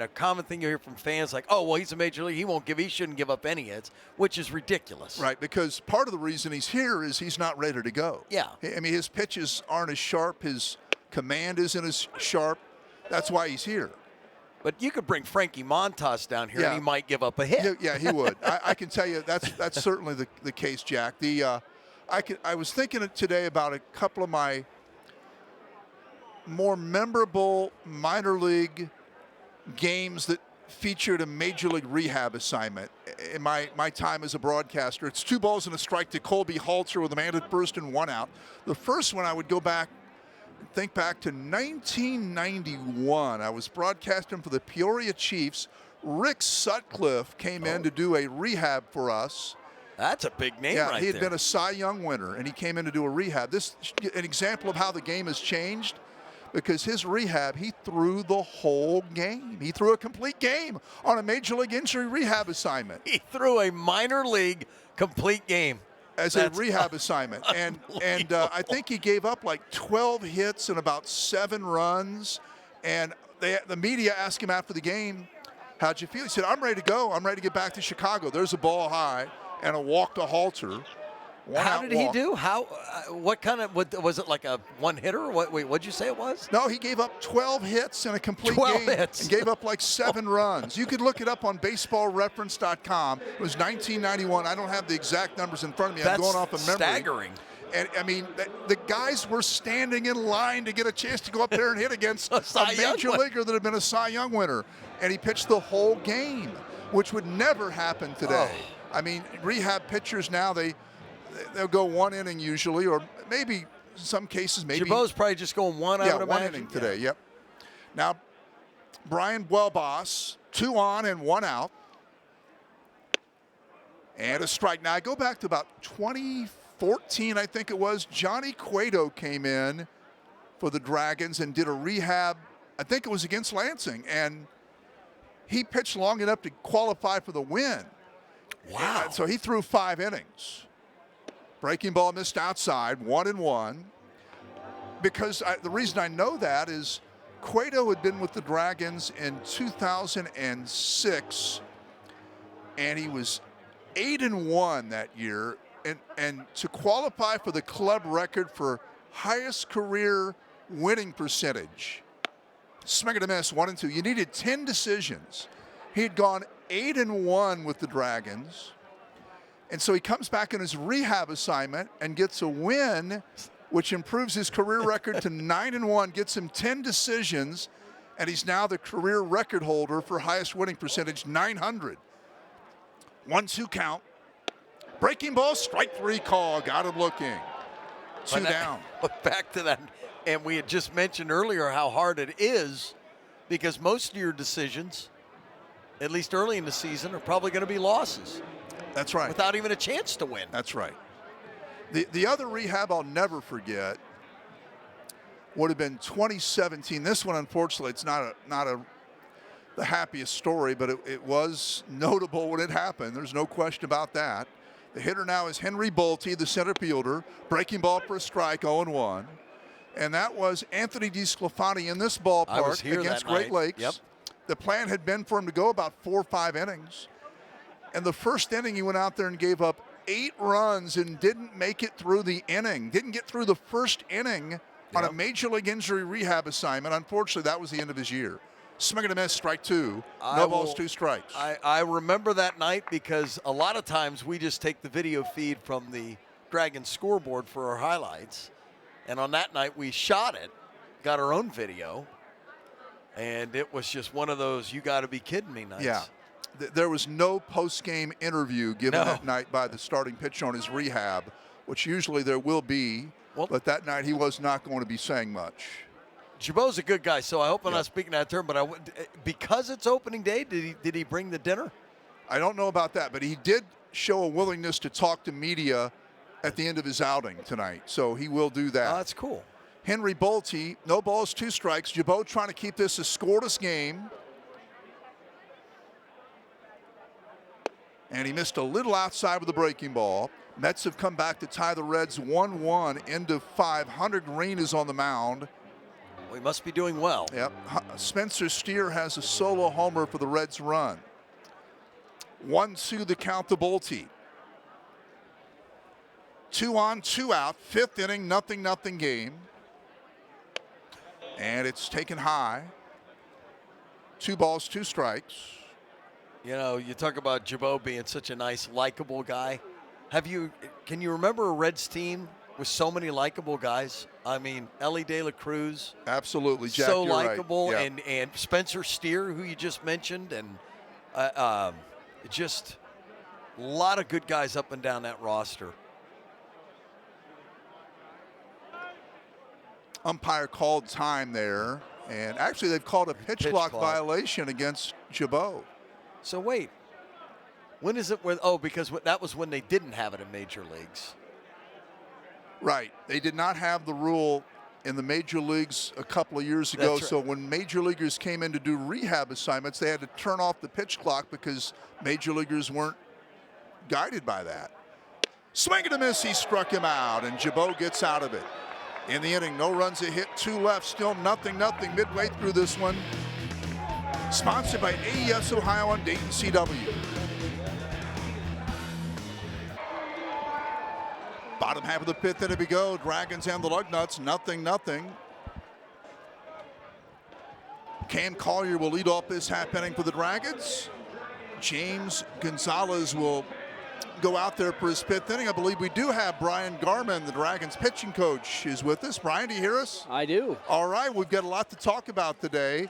S3: common thing you hear from fans like, oh, well, he's a major league, he shouldn't give up any hits, which is ridiculous.
S1: Right, because part of the reason he's here is he's not ready to go.
S3: Yeah.
S1: I mean, his pitches aren't as sharp, his command isn't as sharp. That's why he's here.
S3: But you could bring Frankie Montas down here, and he might give up a hit.
S1: Yeah, he would. I can tell you that's certainly the case, Jack. I was thinking today about a couple of my more memorable minor league games that featured a major league rehab assignment in my time as a broadcaster. It's 2 balls and a strike to Colby Halter with a man at first and 1 out. The first one I would go back, think back to 1991. I was broadcasting for the Peoria Chiefs. Rick Sutcliffe came in to do a rehab for us.
S3: That's a big name right there.
S1: Yeah, he had been a Cy Young winner, and he came in to do a rehab. This is an example of how the game has changed. Because his rehab, he threw the whole game. He threw a complete game on a major league injury rehab assignment.
S3: He threw a minor league complete game
S1: as a rehab assignment. And I think he gave up like 12 hits and about 7 runs. And the media asked him after the game, how'd you feel? He said, I'm ready to go. I'm ready to get back to Chicago. There's a ball high and a walk to Halter.
S3: How did he do? What kind of, was it like a one-hitter? What'd you say it was?
S1: No, he gave up 12 hits in a complete game.
S3: Hits.
S1: And gave up like 7 runs. You could look it up on baseballreference.com. It was 1991. I don't have the exact numbers in front of me. I'm going off of memory.
S3: Staggering.
S1: And, I mean, the guys were standing in line to get a chance to go up there and hit against a major leaguer that had been a Cy Young winner. And he pitched the whole game, which would never happen today.
S3: Oh.
S1: I mean, rehab pitchers now, they'll go 1 inning usually, or maybe in some cases maybe.
S3: Chabot's probably just going one out of
S1: 1 inning today, yep. Now, Brian Buelbas, 2 on and 1 out. And a strike. Now, I go back to about 20 2014, I think it was, Johnny Cueto came in for the Dragons and did a rehab. I think it was against Lansing, and he pitched long enough to qualify for the win.
S3: Wow.
S1: And so he threw 5 innings. Breaking ball missed outside, 1-1. Because the reason I know that is Cueto had been with the Dragons in 2006, and he was 8-1 that year. And to qualify for the club record for highest career winning percentage, swing and a miss, 1-2. You needed 10 decisions. He had gone 8-1 with the Dragons. And so he comes back in his rehab assignment and gets a win, which improves his career record to 9-1, gets him 10 decisions, and he's now the career record holder for highest winning percentage, 900. 1-2 count. Breaking ball, strike 3 call. Got him looking. 2 down.
S3: Back to that. And we had just mentioned earlier how hard it is because most of your decisions, at least early in the season, are probably going to be losses.
S1: That's right.
S3: Without even a chance to win.
S1: That's right. The other rehab I'll never forget would have been 2017. This one, unfortunately, it's not the happiest story, but it was notable when it happened. There's no question about that. The hitter now is Henry Bolte, the center fielder. Breaking ball for a strike, 0-1. And that was Anthony DeSclafani in this ballpark against Great Lakes.
S3: Yep.
S1: The plan had been for him to go about 4 or 5 innings. And the first inning, he went out there and gave up 8 runs and didn't make it through the inning. Didn't get through the first inning on a major league injury rehab assignment. Unfortunately, that was the end of his year. Swing and a miss, strike 2. No balls, 2 strikes.
S3: I remember that night because a lot of times we just take the video feed from the Dragons scoreboard for our highlights. And on that night, we shot it, got our own video, and it was just one of those you got to be kidding me nights.
S1: Yeah. There was no post-game interview given that night by the starting pitcher on his rehab, which usually there will be, but that night he was not going to be saying much.
S3: Gibault's a good guy, so I hope I'm not speaking that term, but because it's opening day, did he bring the dinner?
S1: I don't know about that, but he did show a willingness to talk to media at the end of his outing tonight, so he will do that.
S3: Oh, that's cool.
S1: Henry Bolte, no balls, 2 strikes. Gibault trying to keep this a scoreless game. And he missed a little outside with a breaking ball. Mets have come back to tie the Reds 1-1 into 5. Hunter Green is on the mound.
S3: We must be doing well.
S1: Yep. Spencer Steer has a solo homer for the Reds run. 1-2 the count to Bolte. 2 on, 2 out. 5th inning, 0-0 game. And it's taken high. 2 balls, 2 strikes.
S3: You know, you talk about Gibault being such a nice, likable guy. Can you remember a Reds team with so many likable guys? I mean, Ellie De La Cruz.
S1: Absolutely, Jack,
S3: so
S1: you're
S3: likable,
S1: right. Yeah.
S3: and Spencer Steer, who you just mentioned, and just a lot of good guys up and down that roster.
S1: Umpire called time there, and actually they've called a pitch clock violation against Gibault.
S3: So wait, when is it? Because that was when they didn't have it in major leagues.
S1: Right. They did not have the rule in the major leagues a couple of years ago.
S3: That's right.
S1: So when major leaguers came in to do rehab assignments, they had to turn off the pitch clock because major leaguers weren't guided by that. Swing and a miss, he struck him out, and Gibault gets out of it. In the inning, no runs, a hit, 2 left, still 0-0 midway through this one. Sponsored by AES Ohio on Dayton CW. Bottom half of the 5th inning we go. Dragons and the Lugnuts, 0-0. Cam Collier will lead off this half inning for the Dragons. James Gonzalez will go out there for his 5th inning. I believe we do have Brian Garman, the Dragons pitching coach, is with us. Brian, do you hear us?
S6: I do.
S1: All right, we've got a lot to talk about today.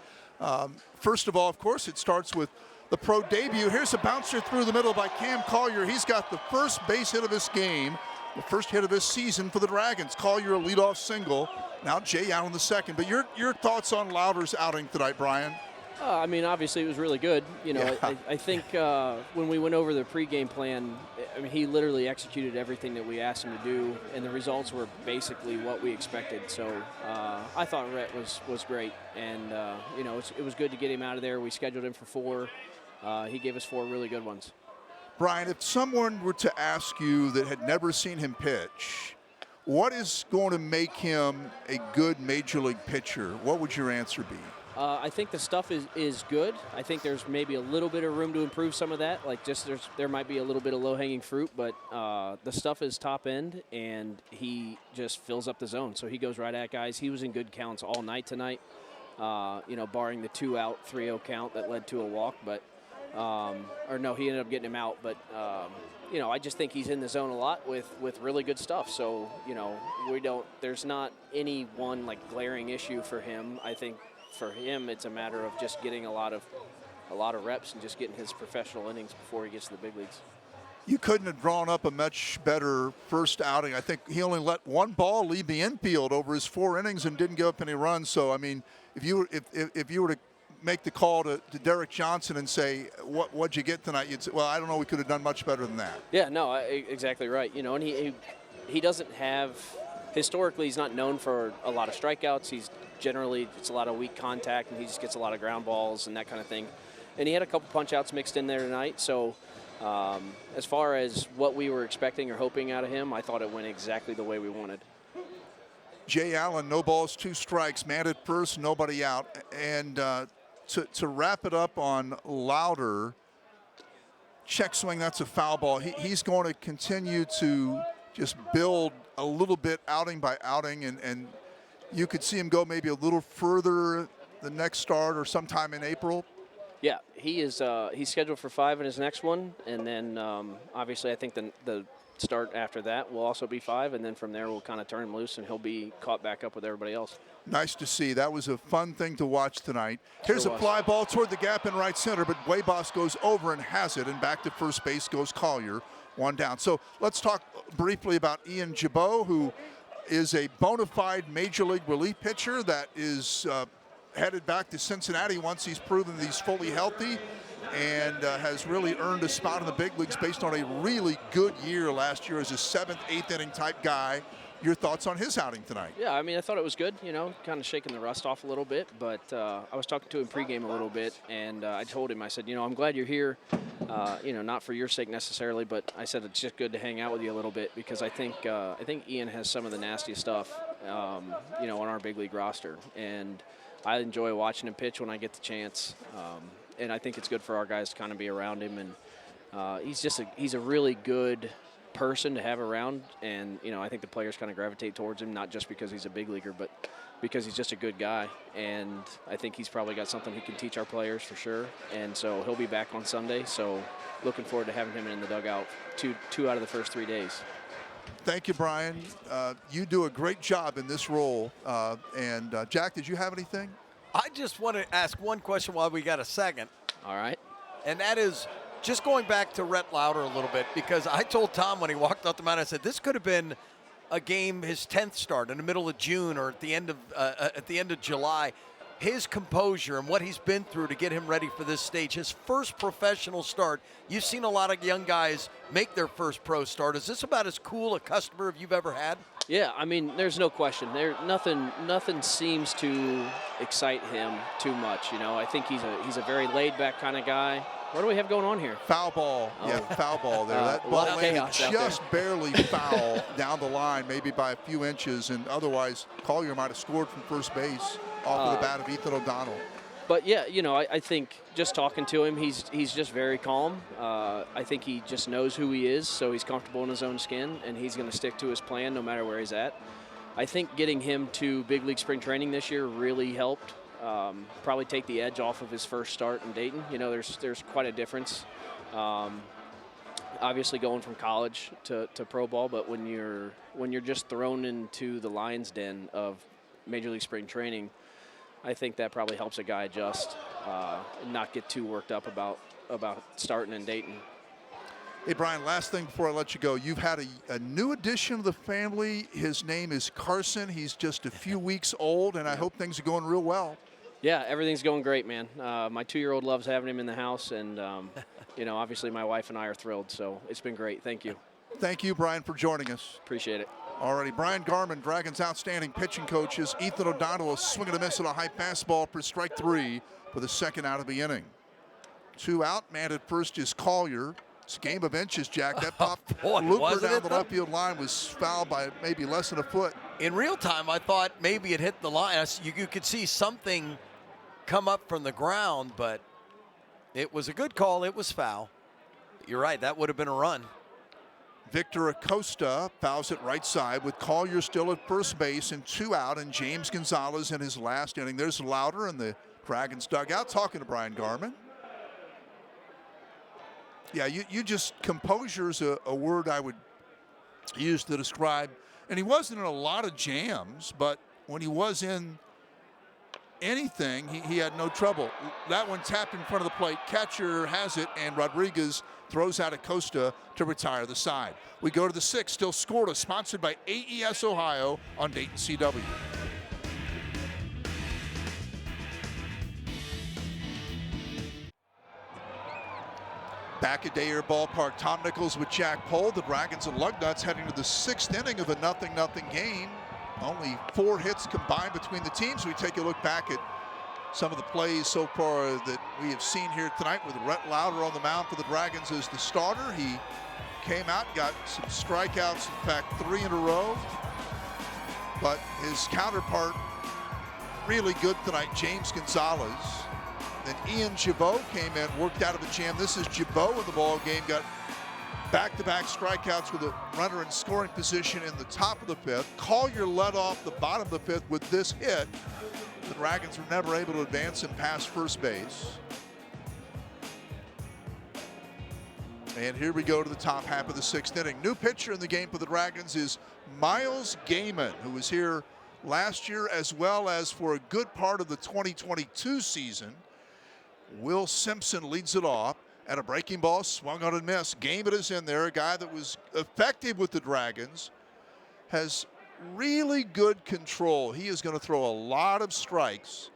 S1: First of all, of course, it starts with the pro debut. Here's a bouncer through the middle by Cam Collier. He's got the first base hit of his game, the first hit of his season for the Dragons. Collier, a leadoff single. Now Jay out on the second. But your thoughts on Lowder's outing tonight, Brian?
S6: I mean, obviously it was really good. You know,
S1: Yeah.
S6: I think when we went over the pregame plan, I mean, he literally executed everything that we asked him to do, and the results were basically what we expected. So I thought Rhett was great, and you know, it was good to get him out of there. We scheduled him for 4. He gave us 4 really good ones.
S1: Brian, if someone were to ask you that had never seen him pitch, what is going to make him a good major league pitcher, what would your answer be?
S6: I think the stuff is good. I think there's maybe a little bit of room to improve some of that. Like there might be a little bit of low-hanging fruit, but the stuff is top end, and he just fills up the zone. So he goes right at guys. He was in good counts all night tonight, you know, barring the 2-out, 3-0 count that led to a walk. But or no, he ended up getting him out. But you know, I just think he's in the zone a lot with really good stuff. So you know, there's not any one like glaring issue for him. I think for him, it's a matter of just getting a lot of reps and just getting his professional innings before he gets to the big leagues.
S1: You couldn't have drawn up a much better first outing. I think he only let one ball leave the infield over his 4 innings and didn't give up any runs. So I mean, if you were to make the call to Derek Johnson and say, what'd you get tonight? You'd say, well, I don't know. We could have done much better than that.
S6: Yeah, no, exactly right. You know, and he doesn't have. Historically, he's not known for a lot of strikeouts. It's a lot of weak contact, and he just gets a lot of ground balls and that kind of thing. And he had a couple punch-outs mixed in there tonight. So as far as what we were expecting or hoping out of him, I thought it went exactly the way we wanted.
S1: Jay Allen, no balls, 2 strikes, man at first, nobody out. And to wrap it up on Lowder, check swing, that's a foul ball. He's going to continue to just build a little bit outing by outing, and you could see him go maybe a little further the next start or sometime in April.
S6: Yeah, he's scheduled for 5 in his next one, and then obviously I think the start after that will also be 5, and then from there we'll kind of turn him loose, and he'll be caught back up with everybody else.
S1: Nice to see. That was a fun thing to watch tonight. Here's
S6: Sure
S1: a
S6: was.
S1: fly ball toward the gap in right center, but Waybos goes over and has it, and back to first base goes Collier, 1 down. So let's talk briefly about Ian Jabot, who is a bona fide major league relief pitcher that is headed back to Cincinnati once he's proven that he's fully healthy, and has really earned a spot in the big leagues based on a really good year last year as a 7th, 8th inning type guy. Your thoughts on his outing tonight?
S6: Yeah, I mean, I thought it was good, you know, kind of shaking the rust off a little bit, but I was talking to him pregame a little bit, and I told him, I said, you know, I'm glad you're here, you know, not for your sake necessarily, but I said it's just good to hang out with you a little bit, because I think Ian has some of the nastiest stuff, you know, on our big league roster, and I enjoy watching him pitch when I get the chance, and I think it's good for our guys to kind of be around him, and he's a really good person to have around, and you know, I think the players kind of gravitate towards him, not just because he's a big leaguer, but because he's just a good guy, and I think he's probably got something he can teach our players for sure, and so he'll be back on Sunday, so looking forward to having him in the dugout two out of the first 3 days.
S1: Thank you, Brian. You do a great job in this role. And Jack, did you have anything?
S3: I just want to ask one question while we got a second,
S6: All right.
S3: and that is just going back to Rhett Lowder a little bit, because I told Tom when he walked off the mound, I said, this could have been a game, his 10th start in the middle of June or at the end of July. His composure and what he's been through to get him ready for this stage, his first professional start. You've seen a lot of young guys make their first pro start. Is this about as cool a customer you've ever had?
S6: Yeah, I mean, there's no question. Nothing seems to excite him too much. You know, I think he's a very laid-back kind of guy. What do we have going on here?
S1: Foul ball.
S6: Oh.
S1: Yeah, foul ball there. That
S6: a
S1: ball
S6: lot of
S1: landed
S6: chaos out
S1: just barely foul down the line, maybe by a few inches, and otherwise Collier might have scored from first base off of the bat of Ethan O'Donnell.
S6: But yeah, you know, I think just talking to him, he's just very calm. I think he just knows who he is, so he's comfortable in his own skin, and he's going to stick to his plan no matter where he's at. I think getting him to big league spring training this year really helped. Probably take the edge off of his first start in Dayton. You know, there's quite a difference. Obviously going from college to pro ball, but when you're just thrown into the lion's den of Major League Spring Training, I think that probably helps a guy adjust and not get too worked up about starting in Dayton.
S1: Hey, Brian, last thing before I let you go. You've had a new addition of the family. His name is Carson. He's just a few weeks old, and I hope things are going real well.
S6: Yeah, everything's going great, man. My 2-year-old loves having him in the house, and obviously my wife and I are thrilled. So it's been great. Thank you.
S1: Thank you, Brian, for joining us.
S6: Appreciate it.
S1: Alrighty, Brian Garman, Dragons' outstanding pitching coaches. Ethan O'Donnell, a swing and a miss on a high fastball for strike 3 for the second out of the inning. 2 out, man at first is Collier. It's a game of inches, Jack. That pop looper down the left field line was fouled by maybe less than a foot.
S3: In real time, I thought maybe it hit the line. You could see something come up from the ground, but it was a good call. It was foul. You're right. That would have been a run.
S1: Victor Acosta fouls it right side with Collier still at first base and 2 out, and James Gonzalez in his last inning. There's Lowder in the Dragons dugout talking to Brian Garman. Yeah, you just, composure is a word I would use to describe. And he wasn't in a lot of jams, but when he was in anything, he had no trouble. That one tapped in front of the plate. Catcher has it, and Rodriguez throws out Acosta to retire the side. We go to the 6th, still scoreless, sponsored by AES Ohio on Dayton CW. Back at Dayer Ballpark, Tom Nichols with Jack Pohl. The Dragons and Lugnuts heading to the 6th inning of a 0-0 game. Only 4 hits combined between the teams. We take a look back at some of the plays so far that we have seen here tonight with Rhett Lowder on the mound for the Dragons as the starter. He came out, got some strikeouts, in fact 3 in a row. But his counterpart really good tonight, James Gonzalez. Then Ian Gibault came in, worked out of the jam. This is Gibault in the ball game, got back-to-back strikeouts with a runner in scoring position in the top of the 5th. Collier led off the bottom of the 5th with this hit. The Dragons were never able to advance him past first base. And here we go to the top half of the 6th inning. New pitcher in the game for the Dragons is Miles Gaiman, who was here last year as well as for a good part of the 2022 season. Will Simpson leads it off. And a breaking ball swung on and missed. Gaiman is in there, a guy that was effective with the Dragons, has really good control. He is going to throw a lot of strikes.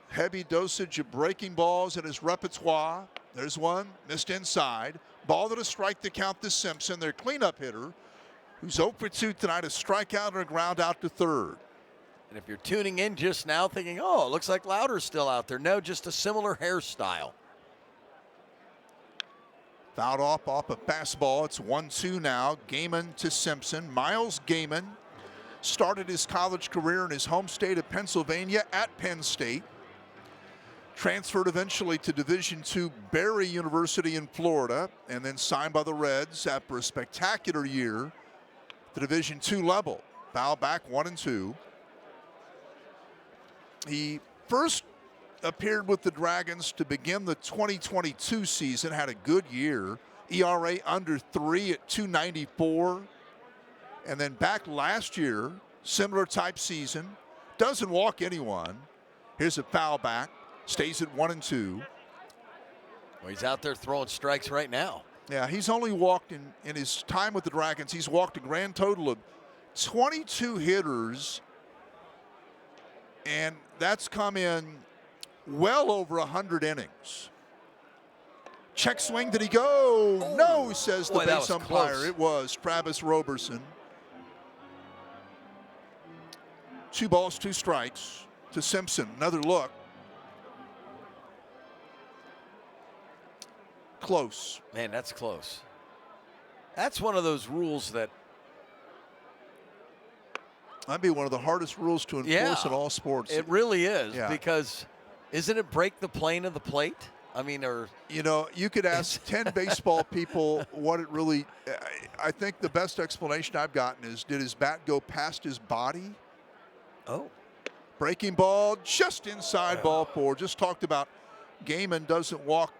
S1: Heavy dosage of breaking balls in his repertoire. There's one, missed inside. Ball to strike to count to Simpson, their cleanup hitter, who's 0 for 2 tonight, a strikeout and a ground out to 3rd.
S3: And if you're tuning in just now thinking, oh, it looks like Lowder's still out there. No, just a similar hairstyle.
S1: Fouled off a fastball. It's 1-2 now. Gaiman to Simpson. Miles Gaiman started his college career in his home state of Pennsylvania at Penn State. Transferred eventually to Division II Barry University in Florida, and then signed by the Reds after a spectacular year at the Division II level. Foul back 1-2. He first appeared with the Dragons to begin the 2022 season, had a good year. ERA under 3 at 2.94. And then back last year, similar type season, doesn't walk anyone. Here's a foul back, stays at 1-2.
S3: Well, he's out there throwing strikes right now.
S1: Yeah, he's only walked in his time with the Dragons, he's walked a grand total of 22 hitters, and that's come in well over 100 innings. Check swing, did he go? Oh, no, says the base umpire. Close. It was Travis Roberson. 2 balls, 2 strikes to Simpson. Another look. Close.
S3: Man, that's close. That's one of those rules that
S1: that'd be one of the hardest rules to enforce in all sports.
S3: It really is, because isn't it break the plane of the plate? I mean, or
S1: you know, you could ask 10 baseball people what it really. I think the best explanation I've gotten is, did his bat go past his body?
S3: Oh,
S1: breaking ball just inside ball 4. Just talked about Gaiman doesn't walk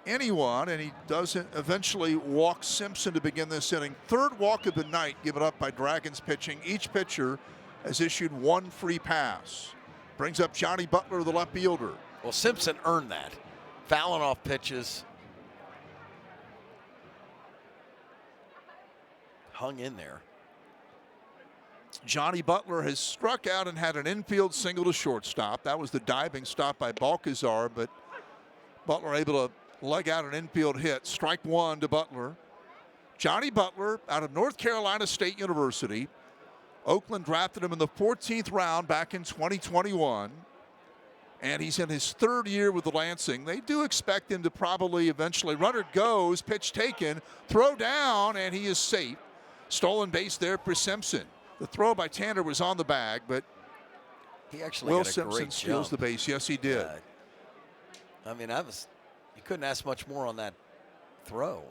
S1: anyone, and he doesn't eventually walk Simpson to begin this inning. 3rd walk of the night given up by Dragons pitching. Each pitcher has issued 1 free pass. Brings up Johnny Butler, the left fielder.
S3: Well, Simpson earned that. Fouling off pitches. Hung in there.
S1: Johnny Butler has struck out and had an infield single to shortstop. That was the diving stop by Balcazar, but Butler able to leg out an infield hit. Strike one to Butler. Johnny Butler out of North Carolina State University. Oakland drafted him in the 14th round back in 2021. And he's in his third year with the Lansing. They do expect him to probably eventually. Runner goes, pitch taken, throw down, and he is safe. Stolen base there for Simpson. The throw by Tanner was on the bag, but
S3: he actually
S1: Will
S3: got a
S1: Simpson
S3: great
S1: steals
S3: jump.
S1: the base. Yes, he did.
S3: I mean, you couldn't ask much more on that throw.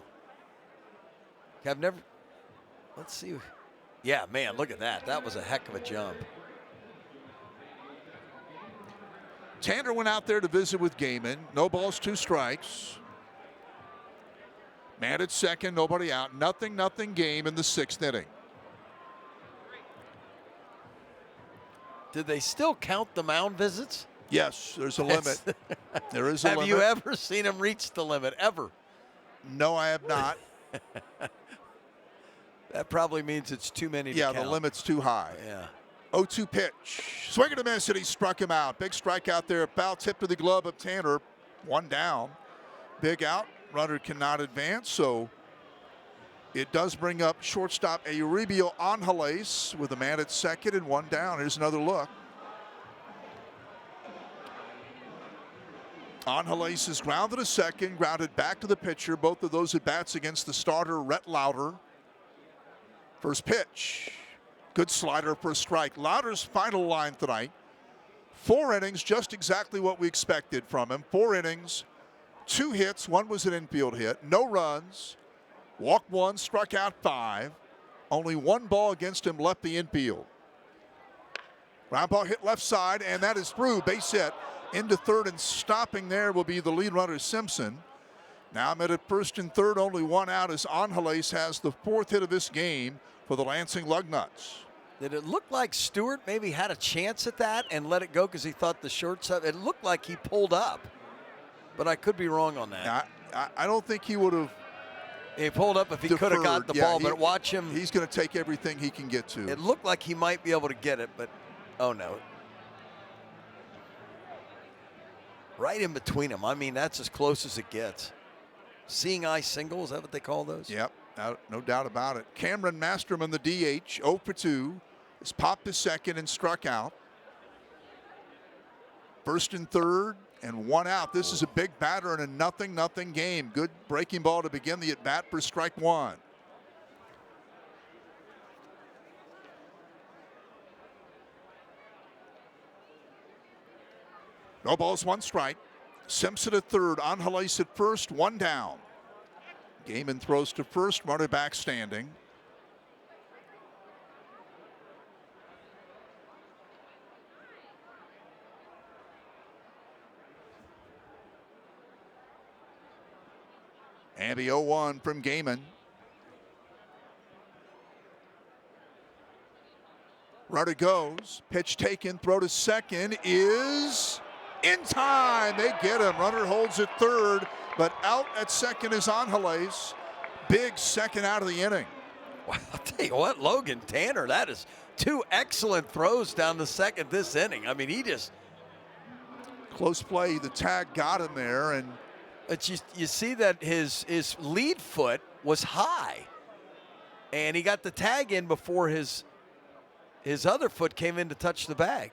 S3: I've never. Let's see. Yeah, man, look at that. That was a heck of a jump.
S1: Tanner went out there to visit with Gaiman. No balls, 2 strikes. Man at second, nobody out. Nothing game in the 6th inning.
S3: Did they still count the mound visits?
S1: Yes, there's a limit. There is a limit.
S3: Have you ever seen him reach the limit, ever?
S1: No, I have not.
S3: That probably means it's too many to count.
S1: The limit's too high.
S3: Yeah.
S1: 0-2 pitch. Swing and a miss, and he struck him out. Big strikeout there. Foul tip to the glove of Tanner. 1 down. Big out. Runner cannot advance, so it does bring up shortstop Eusebio Angeles with a man at second and 1 down. Here's another look. Angeles is grounded to second, grounded back to the pitcher. Both of those at bats against the starter, Rhett Lowder. First pitch. Good slider for a strike. Lowder's final line tonight. 4 innings, just exactly what we expected from him. 4 innings, 2 hits. 1 was an infield hit. No runs. Walked 1, struck out 5. Only 1 ball against him left the infield. Ground ball hit left side, and that is through. Base hit into third, and stopping there will be the lead runner, Simpson. Now I'm at first and third, only 1 out as Angeles has the 4th hit of this game for the Lansing Lugnuts.
S3: Did it look like Stewart maybe had a chance at that and let it go because he thought the shortstop? It looked like he pulled up, but I could be wrong on that.
S1: I don't think he would have.
S3: He pulled up if he could have got the ball, but watch him.
S1: He's going to take everything he can get to.
S3: It looked like he might be able to get it, but oh no. Right in between them. I mean, that's as close as it gets. Seeing eye single, is that what they call those?
S1: Yep, no doubt about it. Cameron Masterman, the DH, 0 for 2, has popped to second and struck out. First and third, and 1 out. This is a big batter in a nothing game. Good breaking ball to begin the at-bat for strike 1. No balls, 1 strike. Simpson at third, Angeles at first, 1 down. Gaiman throws to first, runner back standing. And the 0-1 from Gaiman. Runner goes, pitch taken, throw to second is in time. They get him. Runner holds at third, but out at second is Angeles. Big second out of the inning.
S3: Well, I'll tell you what, Logan Tanner, that is 2 excellent throws down the second this inning. I mean, he just.
S1: Close play. The tag got him there, and
S3: But you see that his lead foot was high, and he got the tag in before his other foot came in to touch the bag.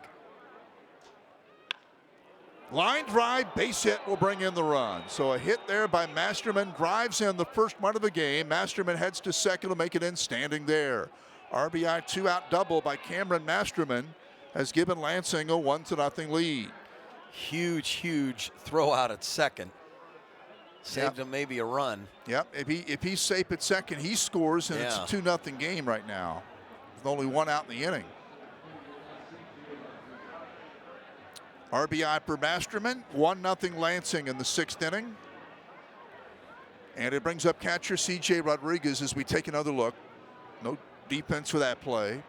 S1: line drive, base hit will bring in the run. So a hit there by Masterman drives in the first run of the game. Masterman heads to second to make it in, standing there. RBI 2-out double by Cameron Masterman has given Lansing a 1-0 lead.
S3: Huge throw out at second. Saved him maybe a run.
S1: Yep, if he's safe at second, he scores, and it's a 2-0 game right now with only 1 out in the inning. RBI for Masterman, 1-0 Lansing in the 6th inning. And it brings up catcher C.J. Rodriguez as we take another look. No defense for that play.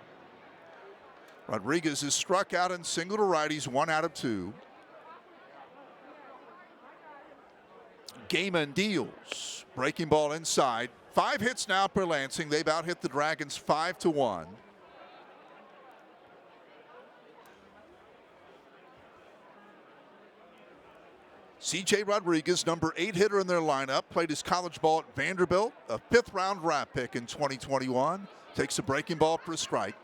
S1: Rodriguez is struck out and single to right. He's 1 out of 2. Gaiman deals. Breaking ball inside. 5 hits now for Lansing. They've out-hit the Dragons 5-1. C.J. Rodriguez, number 8 hitter in their lineup, played his college ball at Vanderbilt, a 5th-round draft pick in 2021. Takes a breaking ball for a strike.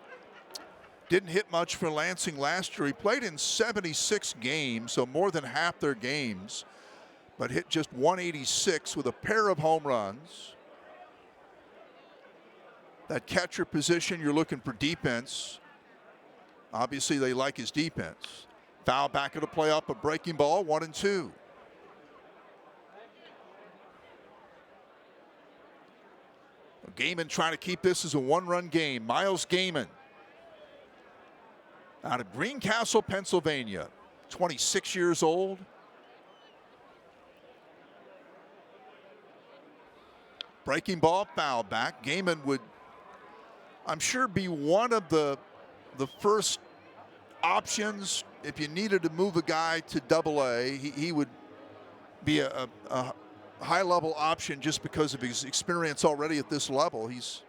S1: Didn't hit much for Lansing last year. He played in 76 games, so more than half their games, but hit just 186 with a pair of home runs. That catcher position, you're looking for defense. Obviously, they like his defense. Foul back at the play up a breaking ball, 1-2. Gaiman trying to keep this as a 1-run game. Miles Gaiman out of Greencastle, Pennsylvania, 26 years old. Breaking ball, foul back. Gaiman would, I'm sure, be one of the first options if you needed to move a guy to Double-A. He would be a high-level option just because of his experience already at this level. He's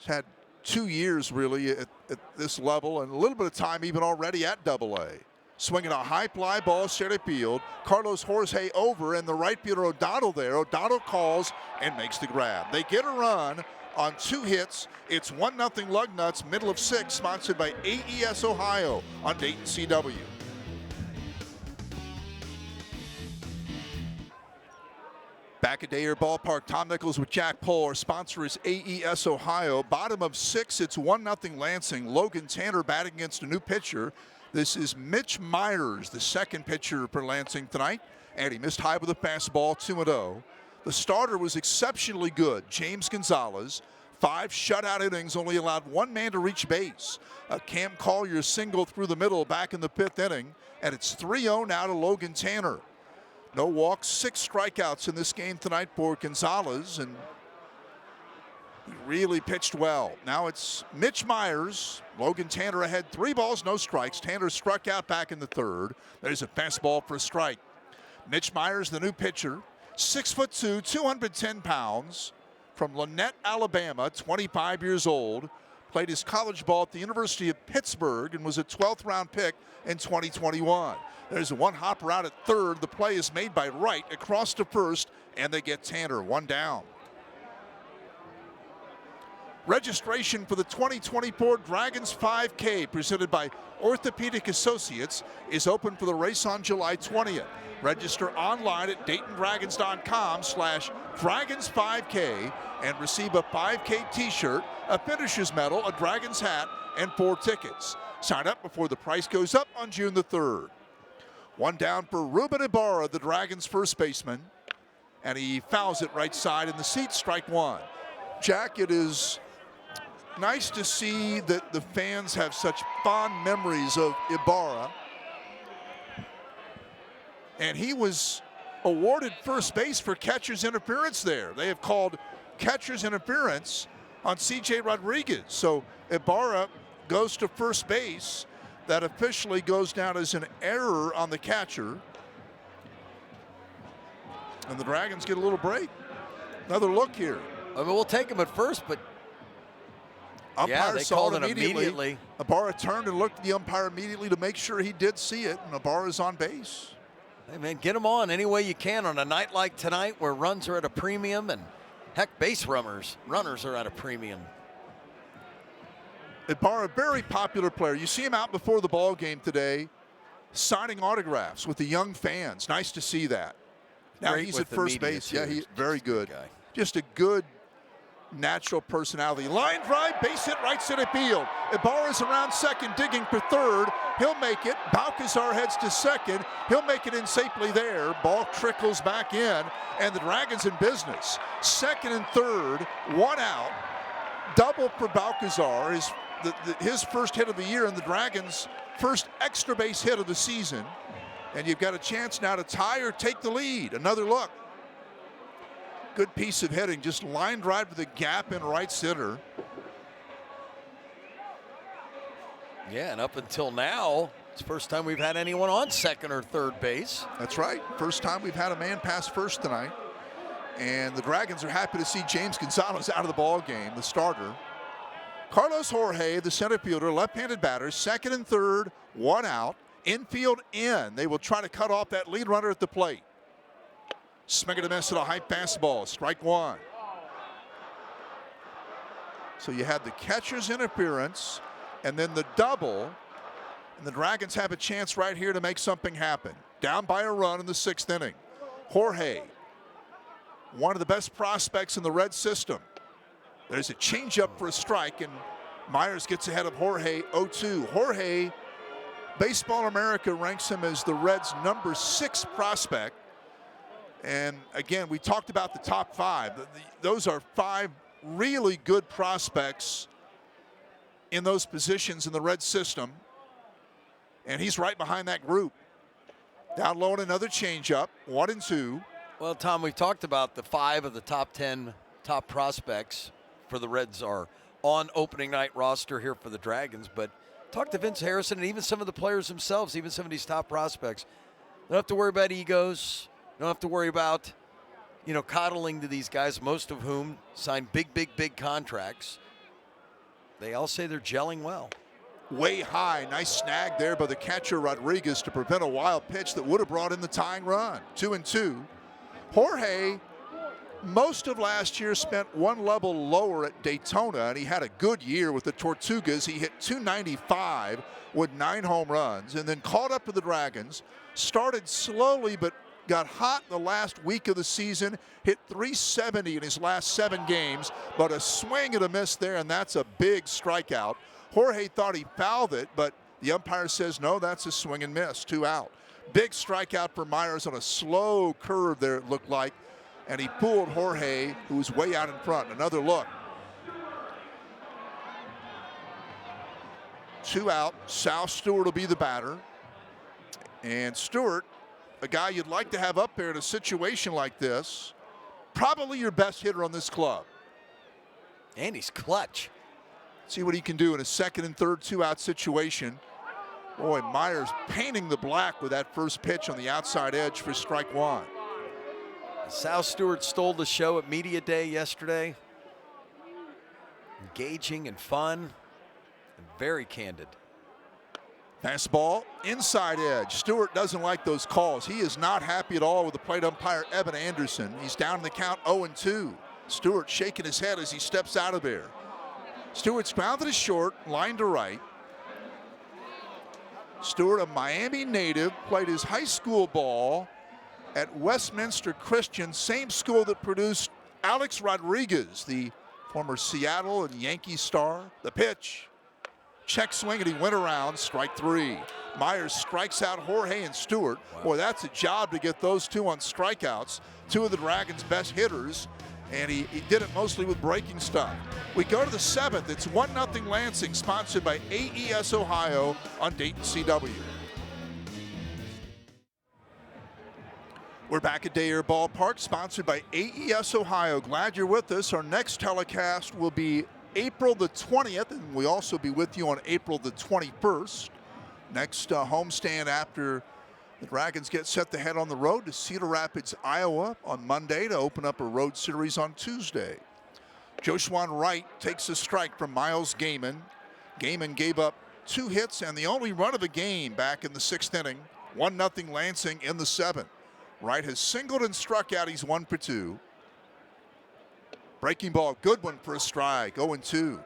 S1: had 2 years really at this level and a little bit of time even already at Double-A. Swinging a high fly ball center field. Carlos Jorge over and the right fielder O'Donnell there. O'Donnell calls and makes the grab. They get a run on 2 hits. It's 1-0 Lugnuts, middle of 6, sponsored by AES Ohio on Dayton CW. Back at Dayer Ballpark, Tom Nichols with Jack Pohl. Our sponsor is AES Ohio. Bottom of 6, it's 1-0 Lansing. Logan Tanner batting against a new pitcher. This is Mitch Myers, the second pitcher for Lansing tonight. And he missed high with a fastball, 2-0. The starter was exceptionally good, James Gonzalez. 5 shutout innings, only allowed 1 man to reach base. A Cam Collier single through the middle back in the 5th inning. And it's 3-0 now to Logan Tanner. No walks, 6 strikeouts in this game tonight for Gonzalez, and he really pitched well. Now it's Mitch Myers. Logan Tanner ahead, 3 balls, no strikes. Tanner struck out back in the 3rd. There's a fastball for a strike. Mitch Myers, the new pitcher, 6'2", 210 pounds, from Lynette, Alabama, 25 years old. Played his college ball at the University of Pittsburgh and was a 12th round pick in 2021. There's a 1 hopper out at 3rd. The play is made by Wright across to 1st, and they get Tanner 1 down. Registration for the 2024 Dragons 5K presented by Orthopedic Associates is open for the race on July 20th. Register online at DaytonDragons.com/Dragons5K and receive a 5K t-shirt, a finisher's medal, a Dragons hat, and 4 tickets. Sign up before the price goes up on June the 3rd. 1 down for Ruben Ibarra, the Dragons' first baseman, and he fouls it right side in the seats, strike 1. Jack, it is nice to see that the fans have such fond memories of Ibarra. And he was awarded first base for catcher's interference there. They have called catcher's interference on C.J. Rodriguez. So Ibarra goes to first base. That officially goes down as an error on the catcher. And the Dragons get a little break. Another look here.
S3: I mean, we'll take him at first, but
S1: umpire
S3: they
S1: saw
S3: called
S1: it
S3: it immediately.
S1: Ibarra turned and looked at the umpire immediately to make sure he did see it, and Ibarra's on base.
S3: Hey, man, get them on any way you can on a night like tonight where runs are at a premium and, heck, base runners are at a premium.
S1: Ibarra, very popular player. You see him out before the ball game today signing autographs with the young fans. Nice to see that. Now
S3: Great
S1: he's
S3: with
S1: at
S3: the
S1: first
S3: media,
S1: base.
S3: too.
S1: Yeah, he's very good.
S3: Guy.
S1: Just a good natural personality. Line drive, base hit, right center field. Ibarra's around second, digging for 3rd. He'll make it. Balcazar heads to second. He'll make it in safely there. Ball trickles back in, and the Dragons in business. 2nd and 3rd, 1 out. Double for Balcazar. His first hit of the year, and the Dragons' first extra base hit of the season. And you've got a chance now to tie or take the lead. Another look. Good piece of hitting, just line drive to the gap in right center.
S3: Yeah, and up until now, it's the first time we've had anyone on second or third base.
S1: That's right. First time we've had a man pass first tonight. And the Dragons are happy to see James Gonzalez out of the ball game, the starter. Carlos Jorge, the center fielder, left-handed batter, 2nd and 3rd, 1 out. Infield in. They will try to cut off that lead runner at the plate. Swing and a miss at a high fastball. Strike one. So you had the catcher's interference and then the double. And the Dragons have a chance right here to make something happen. Down by a run in the 6th inning. Jorge, one of the best prospects in the Red system. There's a changeup for a strike, and Myers gets ahead of Jorge 0-2. Jorge, Baseball America ranks him as the Reds' number 6 prospect. And again, we talked about the top 5. Those are 5 really good prospects in those positions in the Red system. And he's right behind that group. Down low and another changeup, 1-2.
S3: Well, Tom, we've talked about the 5 of the top 10 top prospects for the Reds are on opening night roster here for the Dragons. But talk to Vince Harrison and even some of the players themselves, even some of these top prospects. Don't have to worry about egos. Don't have to worry about, coddling to these guys, most of whom signed big contracts. They all say they're gelling well.
S1: Way high, nice snag there by the catcher Rodriguez to prevent a wild pitch that would have brought in the tying run. 2-2. Jorge, most of last year spent one level lower at Daytona, and he had a good year with the Tortugas. He hit .295 with 9 home runs, and then caught up to the Dragons. Started slowly, but got hot in the last week of the season. Hit .370 in his last 7 games, but a swing and a miss there, and that's a big strikeout. Jorge thought he fouled it, but the umpire says, no, that's a swing and miss, 2 out. Big strikeout for Myers on a slow curve there, it looked like, and he pulled Jorge, who was way out in front. Another look. 2 out. Sal Stewart will be the batter. And Stewart, a guy you'd like to have up there in a situation like this, probably your best hitter on this club.
S3: And he's clutch.
S1: See what he can do in a 2nd and 3rd 2-out situation. Boy, Myers painting the black with that first pitch on the outside edge for strike 1.
S3: Sal Stewart stole the show at Media Day yesterday. Engaging and fun and very candid.
S1: Fastball, inside edge. Stewart doesn't like those calls. He is not happy at all with the plate umpire, Evan Anderson. He's down in the count 0-2. Stewart shaking his head as he steps out of there. Stewart's grounded to short, line to right. Stewart, a Miami native, played his high school ball at Westminster Christian, same school that produced Alex Rodriguez, the former Seattle and Yankee star. The pitch, check swing, and he went around, strike 3. Myers strikes out Jorge and Stewart. Wow. Boy, that's a job to get those 2 on strikeouts, 2 of the Dragons' best hitters. And he did it mostly with breaking stuff. We go to the 7th. It's 1-0 Lansing, sponsored by AES Ohio on Dayton CW. We're back at Day Air Ballpark, sponsored by AES Ohio. Glad you're with us. Our next telecast will be April the 20th, and we'll also be with you on April the 21st. Next homestand after the Dragons get set to head on the road to Cedar Rapids, Iowa on Monday to open up a road series on Tuesday. Joshuan Wright takes a strike from Miles Gaiman. Gaiman gave up 2 hits and the only run of the game back in the 6th inning. 1-0 Lansing in the 7th. Wright has singled and struck out. He's 1 for 2. Breaking ball, good one for a strike, 0-2.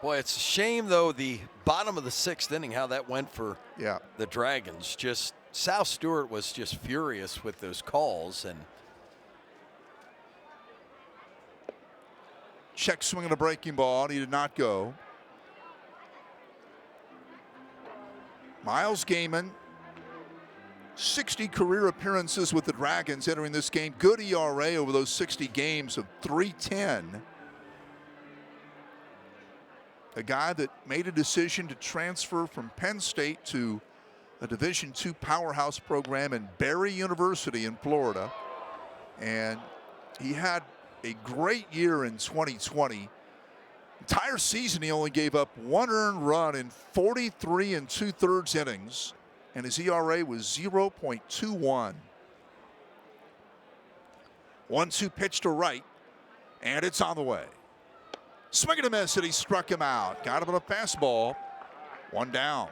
S3: Boy, it's a shame, though, the bottom of the 6th inning, how that went for the Dragons. Just Sal Stewart was just furious with those calls. And
S1: check swing and a breaking ball, and he did not go. Miles Gaiman, 60 career appearances with the Dragons entering this game. Good ERA over those 60 games of 3.10. A guy that made a decision to transfer from Penn State to a Division II powerhouse program in Barry University in Florida. And he had a great year in 2020. Entire season, he only gave up 1 earned run in 43 2/3 innings, and his ERA was 0.21. 1-2 pitch to right, and it's on the way. Swing and a miss, and he struck him out. Got him on a fastball. 1 down.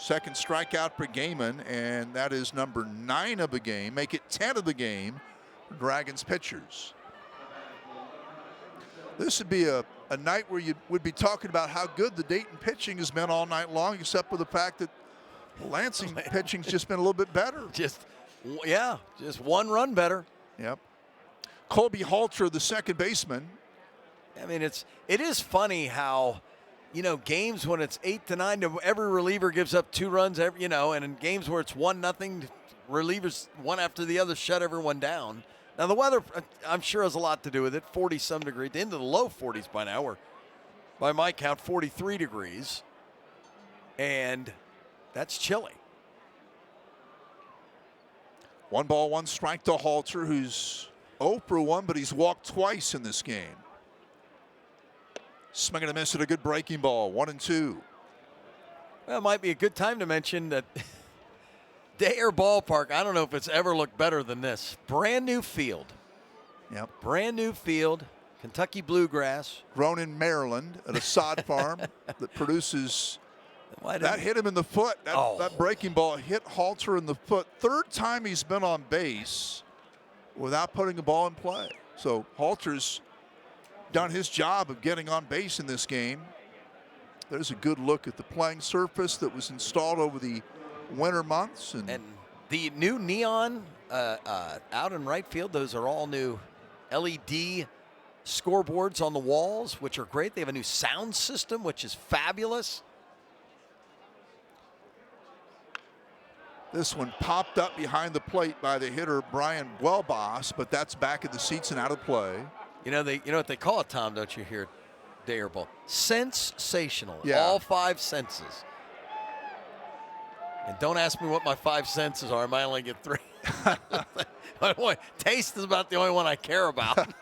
S1: Second strikeout for Gaiman, and that is number 9 of the game. Make it 10 of the game for Dragons pitchers. This would be a night where you would be talking about how good the Dayton pitching has been all night long, except for the fact that Lansing pitching's just been a little bit better.
S3: Just one run better.
S1: Yep. Colby Halter, the second baseman.
S3: I mean, it is funny how, games when it's 8-9, every reliever gives up 2 runs, and in games where it's 1-0, relievers one after the other shut everyone down. Now the weather, I'm sure, has a lot to do with it. 40-some degrees, into the low 40s by now. We're, by my count, 43 degrees, and that's chilly.
S1: 1 ball, 1 strike to Halter, who's 0 for 1, but he's walked twice in this game. Swing and a miss at a good breaking ball, 1-2.
S3: Well, it might be a good time to mention that Dayer Ballpark, I don't know if it's ever looked better than this. Brand new field.
S1: Yep.
S3: Brand new field, Kentucky bluegrass.
S1: Grown in Maryland at a sod farm that produces. That hit him in the foot. That breaking ball hit Halter in the foot. 3rd time he's been on base without putting the ball in play. So Halter's done his job of getting on base in this game. There's a good look at the playing surface that was installed over the winter months. And
S3: the new neon out in right field, those are all new LED scoreboards on the walls, which are great. They have a new sound system, which is fabulous.
S1: This one popped up behind the plate by the hitter Brian Welbos, but that's back in the seats and out of play.
S3: You know what they call it, Tom, don't you hear? Dayer Ball. Sensational.
S1: Yeah.
S3: All 5 senses. And don't ask me what my 5 senses are. I might only get 3. Taste is about the only one I care about.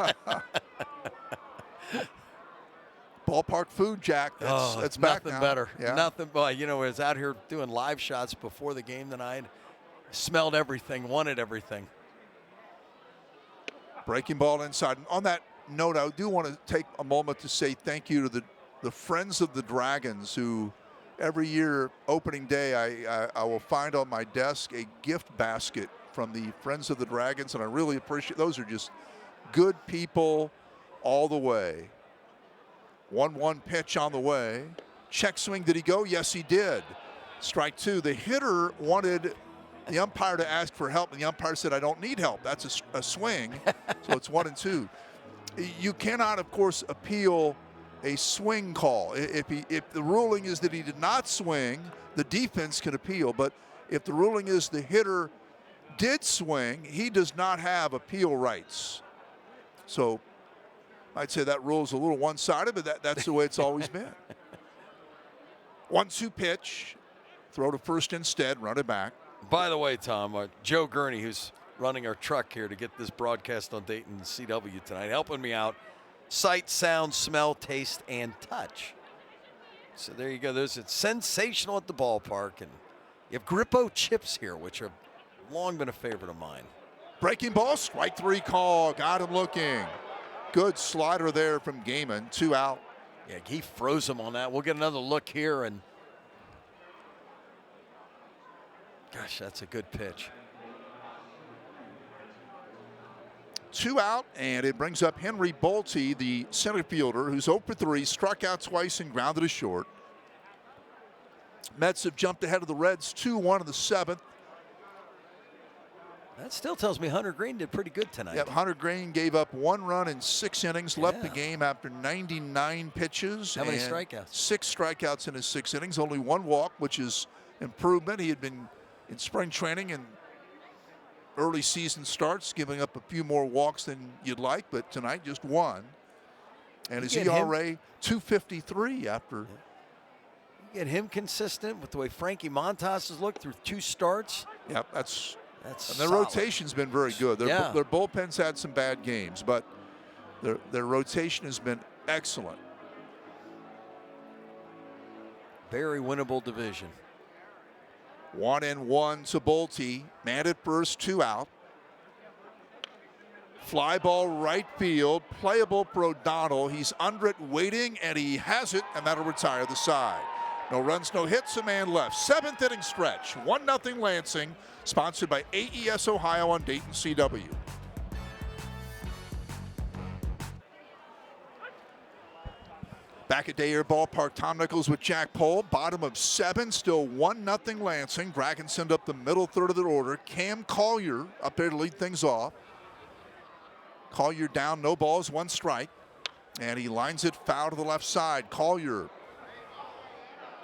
S1: Ballpark food, Jack. That's back
S3: nothing
S1: now.
S3: better.
S1: Yeah.
S3: Nothing. Well, I was out here doing live shots before the game tonight. Smelled everything, wanted everything.
S1: Breaking ball inside. And on that note, I do want to take a moment to say thank you to the Friends of the Dragons, who every year, opening day, I will find on my desk a gift basket from the Friends of the Dragons, and I really appreciate. Those are just good people all the way. 1-1 pitch on the way. Check swing. Did he go? Yes, he did. Strike 2. The hitter wanted the umpire to ask for help, and the umpire said, I don't need help. That's a swing. So it's 1-2. You cannot, of course, appeal a swing call. If the ruling is that he did not swing, the defense can appeal. But if the ruling is the hitter did swing, he does not have appeal rights. So I'd say that rule is a little one-sided, but that's the way it's always been. 1-2 pitch. Throw to first instead, run it back.
S3: By the way, Tom, Joe Gurney, who's running our truck here to get this broadcast on Dayton CW tonight, helping me out. Sight, sound, smell, taste, and touch. So there you go. It's sensational at the ballpark. And you have Grippo chips here, which have long been a favorite of mine.
S1: Breaking ball, strike 3 call. Got him looking. Good slider there from Gaiman. 2 out.
S3: Yeah, he froze him on that. We'll get another look here. And gosh, that's a good pitch.
S1: 2 out, and it brings up Henry Bolte, the center fielder, who's 0 for 3, struck out twice and grounded a short. Mets have jumped ahead of the Reds 2-1 in the 7th.
S3: That still tells me Hunter Green did pretty good tonight.
S1: Yep, Hunter Green gave up 1 run in 6 innings, left the game after 99 pitches.
S3: How many strikeouts?
S1: 6 strikeouts in his 6 innings, only 1 walk, which is improvement. He had been in spring training and early season starts, giving up a few more walks than you'd like, but tonight just 1. And his ERA 2.53 after.
S3: You get him consistent with the way Frankie Montas has looked through 2 starts.
S1: Yep, that's and their
S3: solid.
S1: rotation's been very good. Their bullpen's had some bad games, but their rotation has been excellent.
S3: Very winnable division.
S1: 1-1 to Bolte. Man at first, 2 out. Fly ball right field. Playable for O'Donnell. He's under it, waiting, and he has it, and that'll retire the side. No runs, no hits, a man left. 7th inning stretch, 1-0 Lansing, sponsored by AES Ohio on Dayton CW. Back at Day Air Ballpark, Tom Nichols with Jack Pohl. Bottom of 7, still 1-0 Lansing. Dragons send up the middle third of their order. Cam Collier up there to lead things off. Collier down, no balls, 1 strike. And he lines it foul to the left side. Collier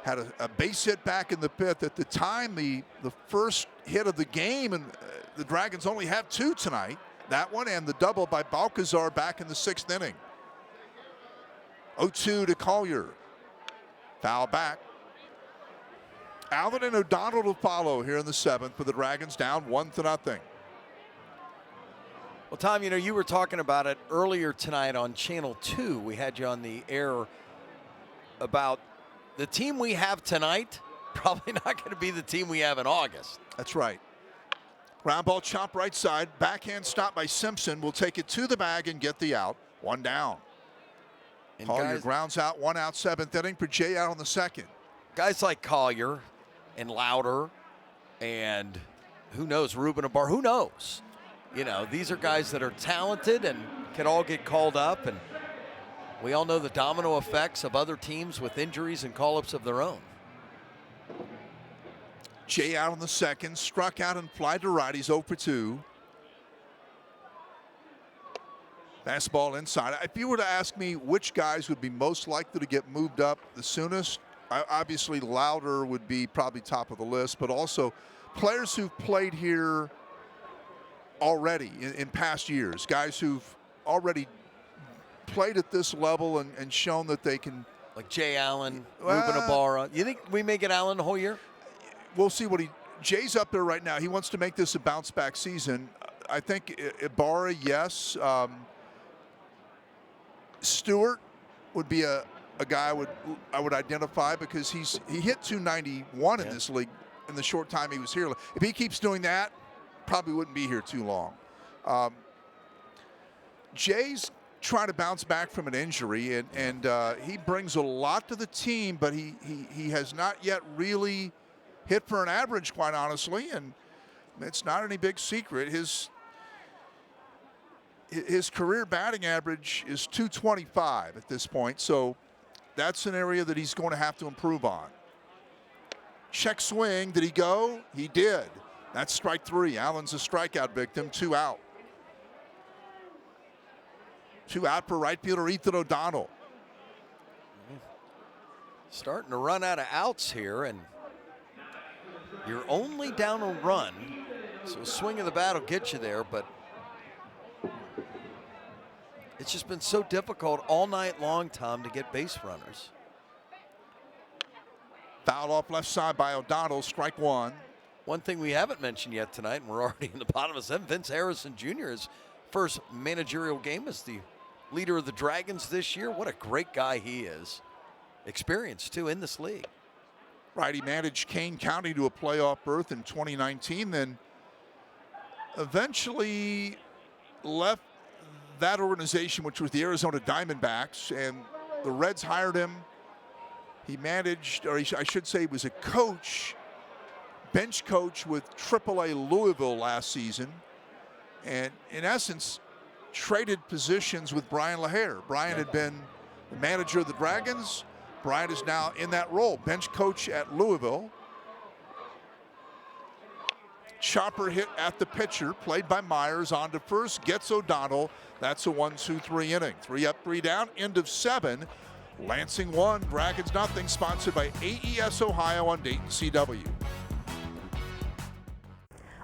S1: had a base hit back in the 5th. At the time, the first hit of the game, and the Dragons only have 2 tonight. That one and the double by Balcazar back in the 6th inning. 0-2 to Collier. Foul back. Allen and O'Donnell to follow here in the 7th for the Dragons, down 1-0.
S3: Well, Tom, you know, you were talking about it earlier tonight on Channel 2. We had you on the air about the team we have tonight, probably not going to be the team we have in August.
S1: That's right. Ground ball chop right side. Backhand stop by Simpson. Will take it to the bag and get the out. 1 down.
S3: And
S1: Collier grounds out, 1 out, 7th inning. For Jay out on the 2nd.
S3: Guys like Collier and Lowder and who knows, Ruben Abar, who knows? You know, these are guys that are talented and can all get called up, and we all know the domino effects of other teams with injuries and call-ups of their own.
S1: Jay out on the 2nd, struck out and fly to right. He's 0 for 2. Fastball inside. If you were to ask me which guys would be most likely to get moved up the soonest, obviously Lowder would be probably top of the list, but also players who've played here already in past years, guys who've already played at this level and shown that they can.
S3: Like Jay Allen, Ruben Ibarra. You think we may get Allen the whole year?
S1: We'll see what Jay's up there right now. He wants to make this a bounce back season. I think Ibarra, yes. Stewart would be a guy I would identify because he hit 291 in this league in the short time he was here. If he keeps doing that, probably wouldn't be here too long. Jay's trying to bounce back from an injury, and he brings a lot to the team, but he has not yet really hit for an average, quite honestly, and it's not any big secret. His career batting average is 225 at this point, so that's an area that he's going to have to improve on. Check swing, did he go? He did. That's strike 3. Allen's a strikeout victim, 2 out. 2 out for right fielder Ethan O'Donnell.
S3: Starting to run out of outs here, and you're only down a run, so a swing of the bat will get you there, but it's just been so difficult all night long, Tom, to get base runners.
S1: Foul off left side by O'Donnell, strike 1.
S3: One thing we haven't mentioned yet tonight, and we're already in the bottom of 7, Vince Harrison Jr., his first managerial game as the leader of the Dragons this year. What a great guy he is. Experienced, too, in this league.
S1: Right, he managed Kane County to a playoff berth in 2019, then eventually left that organization, which was the Arizona Diamondbacks, and the Reds hired him. He managed, or I should say he was a coach, bench coach with AAA Louisville last season, and in essence traded positions with Brian LaHare. Brian had been the manager of the Dragons. Brian is now in that role, bench coach at Louisville. Chopper hit at the pitcher, played by Myers, on to first, gets O'Donnell. That's a 1-2-3 inning. 3 up, 3 down, end of 7. Lansing 1, Dragons nothing, sponsored by AES Ohio on Dayton CW.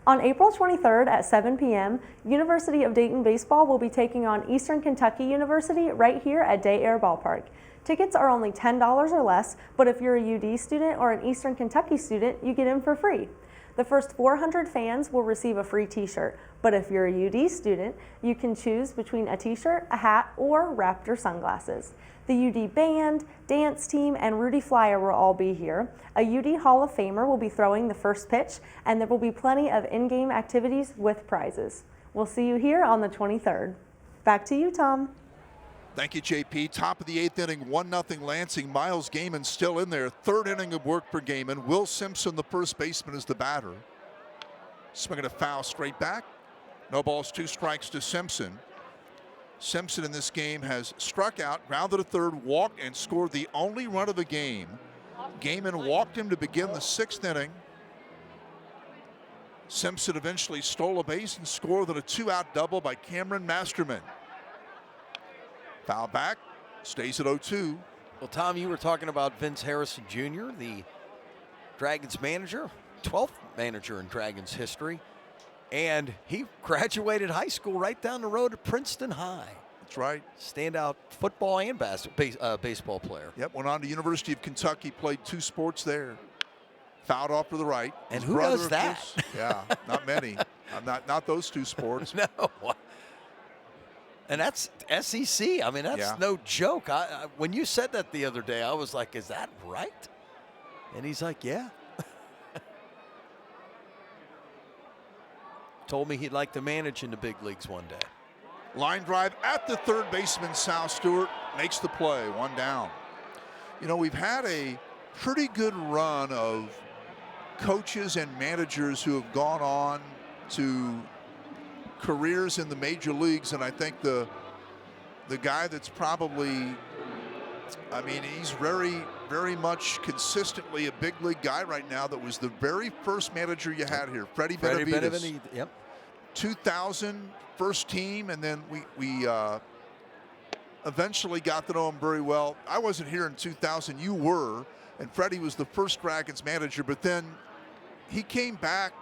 S4: On April 23rd at 7 p.m., University of Dayton baseball will be taking on Eastern Kentucky University right here at Day Air Ballpark. Tickets are only $10 or less, but if you're a UD student or an Eastern Kentucky student, you get in for free. The first 400 fans will receive a free t-shirt, but if you're a UD student, you can choose between a t-shirt, a hat, or Raptor sunglasses. The UD band, dance team, and Rudy Flyer will all be here. A UD Hall of Famer will be throwing the first pitch, and there will be plenty of in-game activities with prizes. We'll see you here on the 23rd. Back to you, Tom.
S1: Thank you, JP. Top of the 8th inning, 1-0 Lansing. Miles Gaiman still in there. 3rd inning of work for Gaiman. Will Simpson, the first baseman, is the batter. Swinging a foul straight back. No balls, 2 strikes to Simpson. Simpson in this game has struck out, grounded to third, walked, and scored the only run of the game. Gaiman walked him to begin the 6th inning. Simpson eventually stole a base and scored on a 2-out double by Cameron Masterman. Foul back, stays at 0-2.
S3: Well, Tom, you were talking about Vince Harrison Jr., the Dragons manager, 12th manager in Dragons history. And he graduated high school right down the road at Princeton High.
S1: That's right.
S3: Standout football and baseball player.
S1: Yep, went on to University of Kentucky, played 2 sports there. Fouled off to the right.
S3: And
S1: His
S3: who
S1: brother,
S3: does
S1: of
S3: that?
S1: course. Yeah, not many. Not those 2 sports.
S3: No. And that's SEC. I mean, that's no joke. When you said that the other day, I was like, is that right? And he's like, yeah. Told me he'd like to manage in the big leagues one day.
S1: Line drive at the third baseman, Sal Stewart makes the play, 1 down. You know, we've had a pretty good run of coaches and managers who have gone on to careers in the major leagues, and I think the guy that's probably, I mean, he's very much consistently a big league guy right now. That was the very first manager you had here, Freddie Benavidez.
S3: Yep.
S1: 2000 first team, and then we eventually got to know him very well. I wasn't here in 2000, you were, and Freddie was the first Dragons manager, but then he came back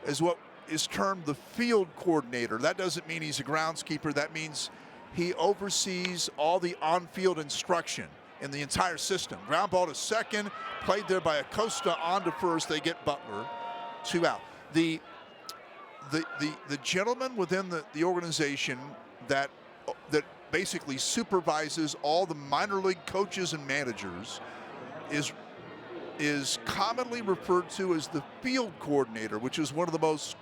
S1: as what is termed the field coordinator. That doesn't mean he's a groundskeeper. That means he oversees all the on-field instruction in the entire system. Ground ball to second, played there by Acosta, on to first. They get Butler, 2 out. The gentleman within the organization that basically supervises all the minor league coaches and managers is commonly referred to as the field coordinator, which is one of the most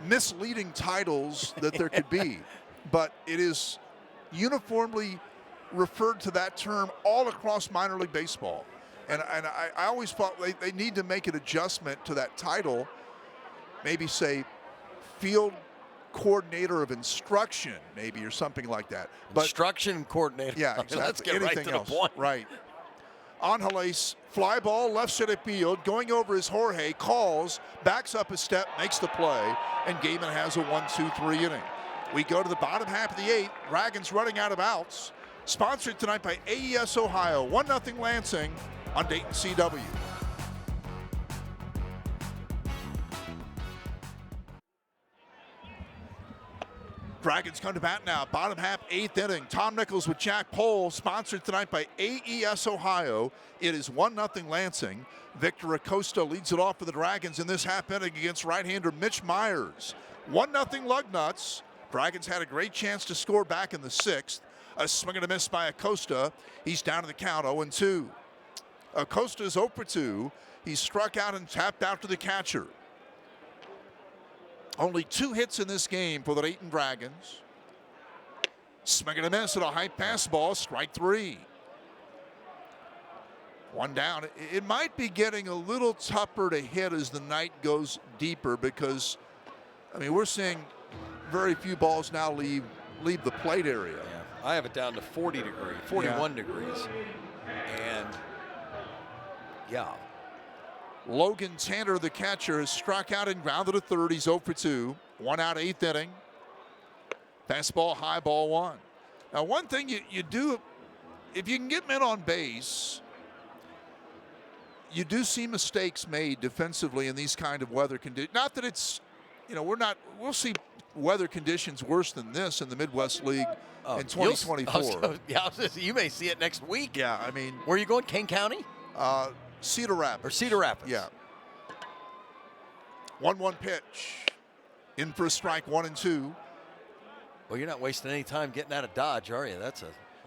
S1: misleading titles that there could be. But it is uniformly referred to that term all across minor league baseball. And I always thought they need to make an adjustment to that title, maybe say field coordinator of instruction, maybe, or something like that. But
S3: instruction coordinator.
S1: yeah, exactly.
S3: Let's get
S1: Anything
S3: right to
S1: else.
S3: the point.
S1: Right. Angeles, fly ball, left center field, going over is Jorge, calls, backs up a step, makes the play, and Gaiman has a 1-2-3 inning. We go to the bottom half of the 8th. Dragons running out of outs. Sponsored tonight by AES Ohio. 1-0 Lansing on Dayton CW. Dragons come to bat now. Bottom half, 8th inning. Tom Nichols with Jack Pohl. Sponsored tonight by AES Ohio. It is 1-0 Lansing. Victor Acosta leads it off for the Dragons in this half inning against right-hander Mitch Myers. 1-0 Lugnuts. Dragons had a great chance to score back in the 6th. A swing and a miss by Acosta. He's down to the count, 0-2. Acosta is 0 for 2. He's struck out and tapped out to the catcher. Only 2 hits in this game for the Dayton Dragons. Swing and a miss at a high pass ball, strike 3. 1 down. It might be getting a little tougher to hit as the night goes deeper because, I mean, we're seeing very few balls now leave the plate area.
S3: Yeah, I have it down to 41 degrees. And, yeah.
S1: Logan Tanner, the catcher, has struck out and grounded to third. He's 0 for 2. 1 out, 8th inning. Fastball, high ball 1. Now, one thing you do, if you can get men on base, you do see mistakes made defensively in these kind of weather conditions. Not that it's, you know, we'll see weather conditions worse than this in the Midwest League in 2024.
S3: You may see it next week.
S1: Yeah, I mean.
S3: Where are you going, Kane County?
S1: Cedar Rapids.
S3: Or Cedar Rapids.
S1: Yeah. 1-1 pitch. In for a strike, 1-2.
S3: Well, you're not wasting any time getting out of Dodge, are you? That's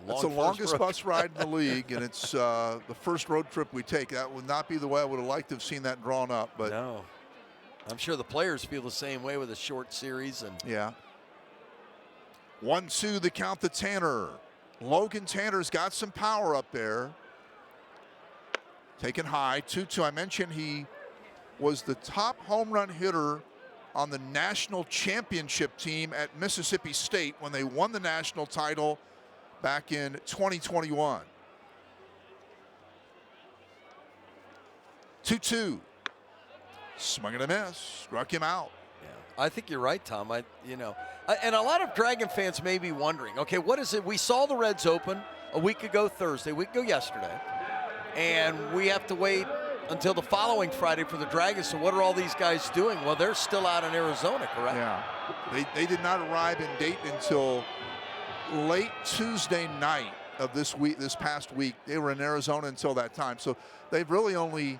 S1: It's the longest bus ride in the league, and it's the first road trip we take. That would not be the way I would have liked to have seen that drawn up. But
S3: no. I'm sure the players feel the same way with a short series. And
S1: yeah. 1-2 the count to Tanner. Logan Tanner's got some power up there. Taken high, 2-2. I mentioned he was the top home run hitter on the national championship team at Mississippi State when they won the national title back in 2021. 2-2. Swing and a miss. Struck him out.
S3: I think you're right, Tom. And a lot of Dragon fans may be wondering, okay, what is it? We saw the Reds open a week ago Thursday, a week ago yesterday, and we have to wait until the following Friday for the Dragons. So what are all these guys doing? Well, they're still out in Arizona, correct?
S1: Yeah. They did not arrive in Dayton until late Tuesday night of this past week. They were in Arizona until that time. So they've really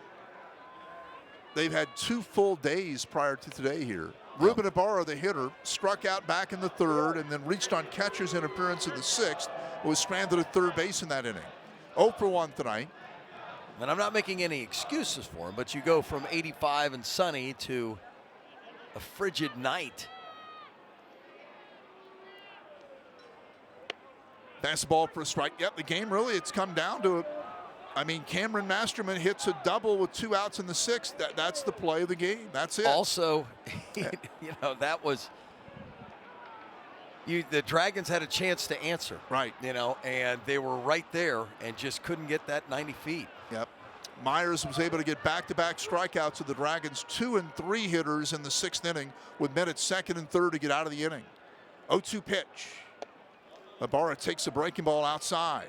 S1: they've had 2 full days prior to today here. Ruben Ibarra, the hitter, struck out back in the 3rd and then reached on catcher's interference in the 6th, was stranded at third base in that inning. 0 for 1 tonight.
S3: And I'm not making any excuses for him, but you go from 85 and sunny to a frigid night.
S1: Fastball for a strike. Yep, the game really, it's come down to it. Cameron Masterman hits a double with 2 outs in the 6th. That's the play of the game. That's it.
S3: Also, that was the Dragons had a chance to answer.
S1: Right.
S3: And they were right there and just couldn't get that 90 feet.
S1: Yep. Myers was able to get back-to-back strikeouts of the Dragons, 2 and 3 hitters in the 6th inning with men at 2nd and 3rd to get out of the inning. 0-2 pitch. Ibarra takes a breaking ball outside.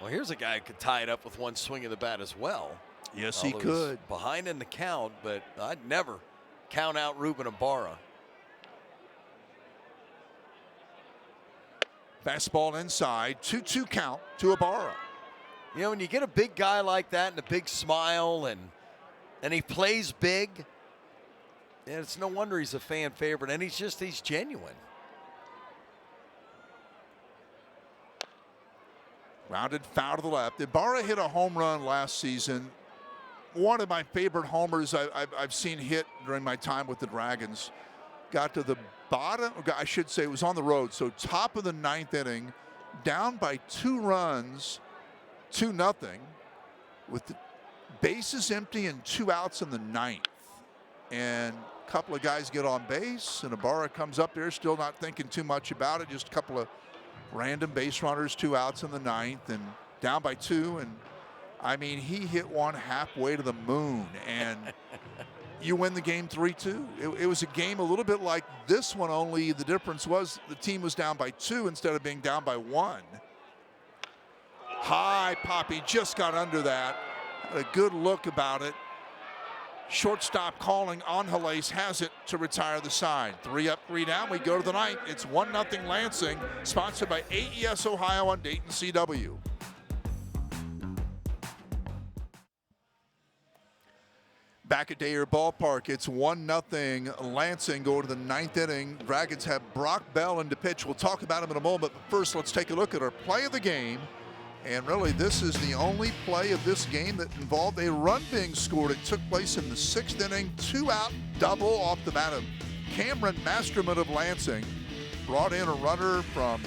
S3: Well, here's a guy who could tie it up with one swing of the bat as well.
S1: Yes, he
S3: Although
S1: could.
S3: he's behind in the count, but I'd never count out Ruben Ibarra.
S1: Fastball inside, 2-2 count to Ibarra.
S3: When you get a big guy like that and a big smile and he plays big, it's no wonder he's a fan favorite, and he's genuine.
S1: Rounded foul to the left. Ibarra hit a home run last season. One of my favorite homers I've seen hit during my time with the Dragons. Got to the bottom, I should say it was on the road, so top of the 9th inning, down by 2 runs, 2-0, with the bases empty and 2 outs in the 9th. And a couple of guys get on base, and Ibarra comes up there still not thinking too much about it, just a couple of random base runners, 2 outs in the 9th, and down by 2. And he hit one halfway to the moon, and you win the game 3-2. It was a game a little bit like this one, only the difference was the team was down by 2 instead of being down by 1. High Poppy just got under that. Had a good look about it. Shortstop calling. Angeles has it to retire the side. 3 up, 3 down. We go to the 9th. It's 1-0 Lansing, sponsored by AES Ohio on Dayton CW. Back at Dayton Ballpark, it's 1-0 Lansing. Go to the 9th inning. Dragons have Brock Bell in to pitch. We'll talk about him in a moment, but first let's take a look at our play of the game. And really, this is the only play of this game that involved a run being scored. It took place in the 6th inning, 2-out double off the bat of Cameron Masterman of Lansing. Brought in a runner from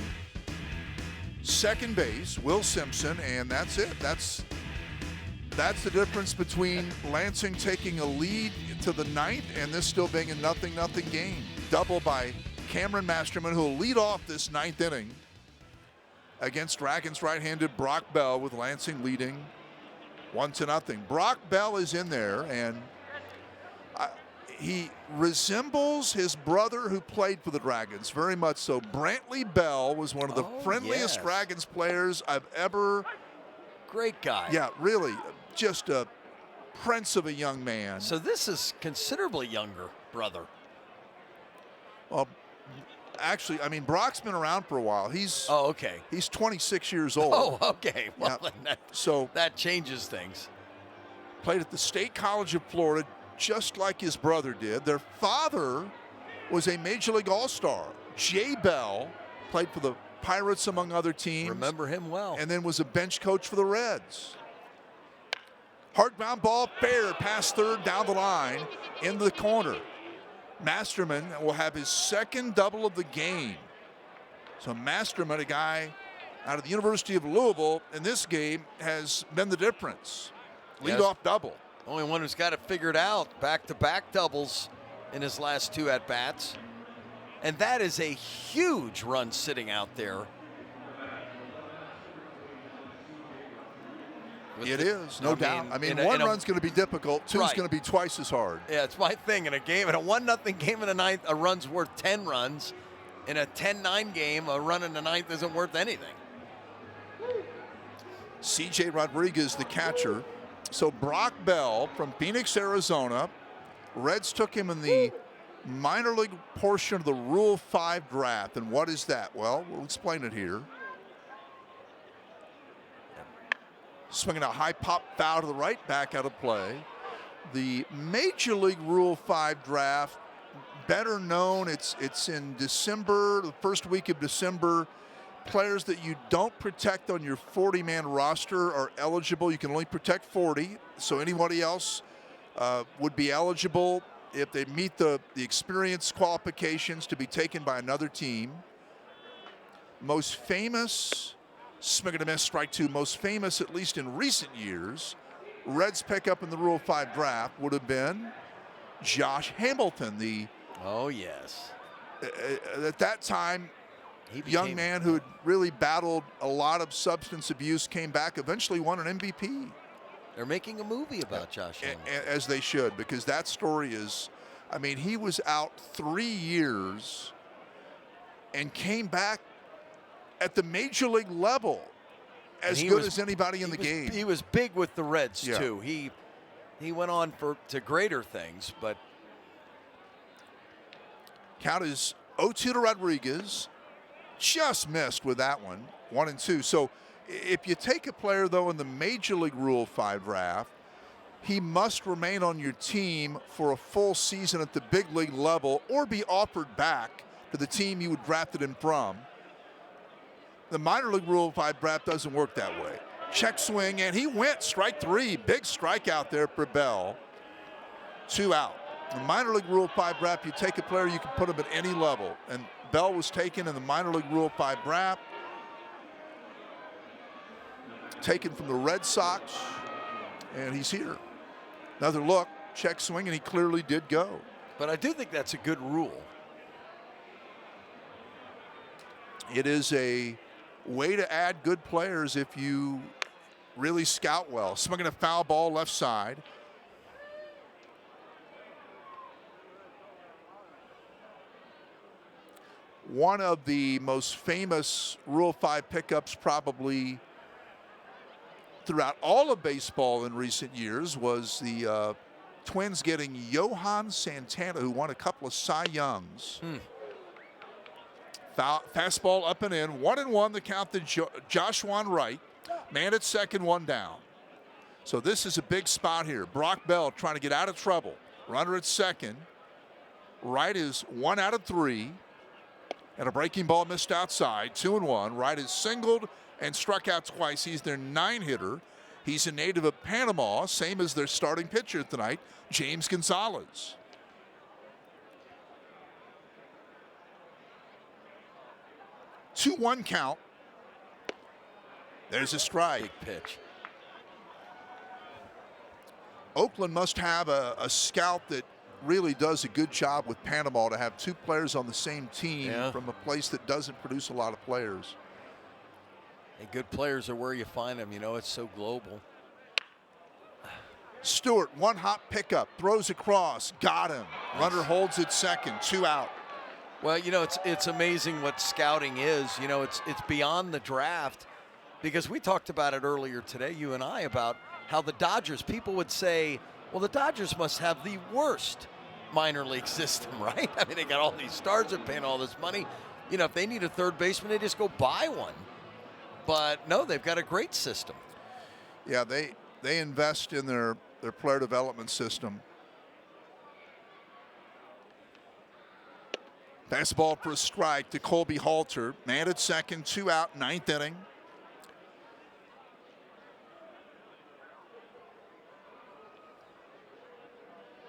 S1: second base, Will Simpson, and that's it. That's the difference between Lansing taking a lead to the 9th and this still being a 0-0 game. Double by Cameron Masterman, who will lead off this 9th inning against Dragons right-handed Brock Bell, with Lansing leading 1-0. Brock Bell is in there, and he resembles his brother who played for the Dragons, very much so. Brantley Bell was one of the friendliest Dragons players I've ever.
S3: Great guy.
S1: Yeah, really, just a prince of a young man.
S3: So this is considerably younger brother.
S1: Well, actually, Brock's been around for a while. He's 26 years old.
S3: Oh, okay. Well,
S1: yeah.
S3: So that changes things.
S1: Played at the State College of Florida, just like his brother did. Their father was a Major League All-Star. Jay Bell played for the Pirates, among other teams.
S3: Remember him well.
S1: And then was a bench coach for the Reds. Hard ground ball, fair, past third, down the line, into the corner. Masterman will have his second double of the game. So Masterman, a guy out of the University of Louisville in this game has been the difference.
S3: Yes.
S1: Leadoff double.
S3: Only one who's got it figured out. Back-to-back doubles in his last 2 at-bats. And that is a huge run sitting out there.
S1: It is, no doubt. I mean, one run's going to be difficult. Two's
S3: Right.
S1: going to be twice as hard.
S3: Yeah, it's my thing. In a game, in a 1-0 game in the ninth, a run's worth 10 runs. In a 10-9 game, a run in the ninth isn't worth anything.
S1: C.J. Rodriguez, the catcher. So Brock Bell from Phoenix, Arizona. Reds took him in the minor league portion of the Rule 5 draft. And what is that? Well, we'll explain it here. Swinging a high pop foul to the right, back out of play. The Major League Rule 5 draft, better known, it's in December, the first week of December. Players that you don't protect on your 40-man roster are eligible. You can only protect 40, so anybody else would be eligible if they meet the experience qualifications to be taken by another team. Most famous, swing and a miss, strike 2, most famous, at least in recent years, Reds pick up in the Rule 5 draft would have been Josh Hamilton, the
S3: Oh, yes.
S1: at that time, young man who had really battled a lot of substance abuse, came back, eventually won an MVP.
S3: They're making a movie about Josh Hamilton.
S1: As they should, because that story is, I mean, he was out 3 years and came back at the major league level as good as anybody in the game.
S3: He was big with the Reds,
S1: Yeah.
S3: too. He went on to greater things, but
S1: count is 0-2 to Rodriguez. Just missed with that one, 1-2. So if you take a player, though, in the Major League Rule 5 draft, he must remain on your team for a full season at the big league level or be offered back to the team you drafted him from. The Minor League Rule 5 draft doesn't work that way. Check swing, and he went strike 3. Big strikeout there for Bell. 2 out. In the Minor League Rule 5 draft, you take a player, you can put him at any level. And Bell was taken in the Minor League Rule 5 draft. Taken from the Red Sox, and he's here. Another look, check swing, and he clearly did go.
S3: But I do think that's a good rule.
S1: It is a way to add good players if you really scout well. Swinging a foul ball left side. One of the most famous Rule 5 pickups probably throughout all of baseball in recent years was the Twins getting Johan Santana, who won a couple of Cy Youngs. Fastball up and in, 1-1 the count to Joshua Wright. Man at second, 1 down. So this is a big spot here. Brock Bell trying to get out of trouble. Runner at second. Wright is 1 out of 3. And a breaking ball missed outside, 2-1. Wright is singled and struck out twice. He's their 9-hitter. He's a native of Panama, same as their starting pitcher tonight, James Gonzalez. Two-one count. There's a strike.
S3: Big pitch.
S1: Oakland must have a scout that really does a good job with Panama to have 2 players on the same team from a place that doesn't produce a lot of players.
S3: And good players are where you find them. You know, it's so global.
S1: Stewart, one hot pickup, throws across, got him. Runner holds at second, 2 out.
S3: Well, you know, it's amazing what scouting is. You know, it's beyond the draft, because we talked about it earlier today, you and I, about how the Dodgers, people would say, well, the Dodgers must have the worst minor league system, right? I mean, they got all these stars, they're paying all this money. You know, if they need a third baseman, they just go buy one. But no, they've got a great system.
S1: Yeah, they invest in their player development system. Fastball for a strike to Colby Halter. Man at second, 2 out, 9th inning.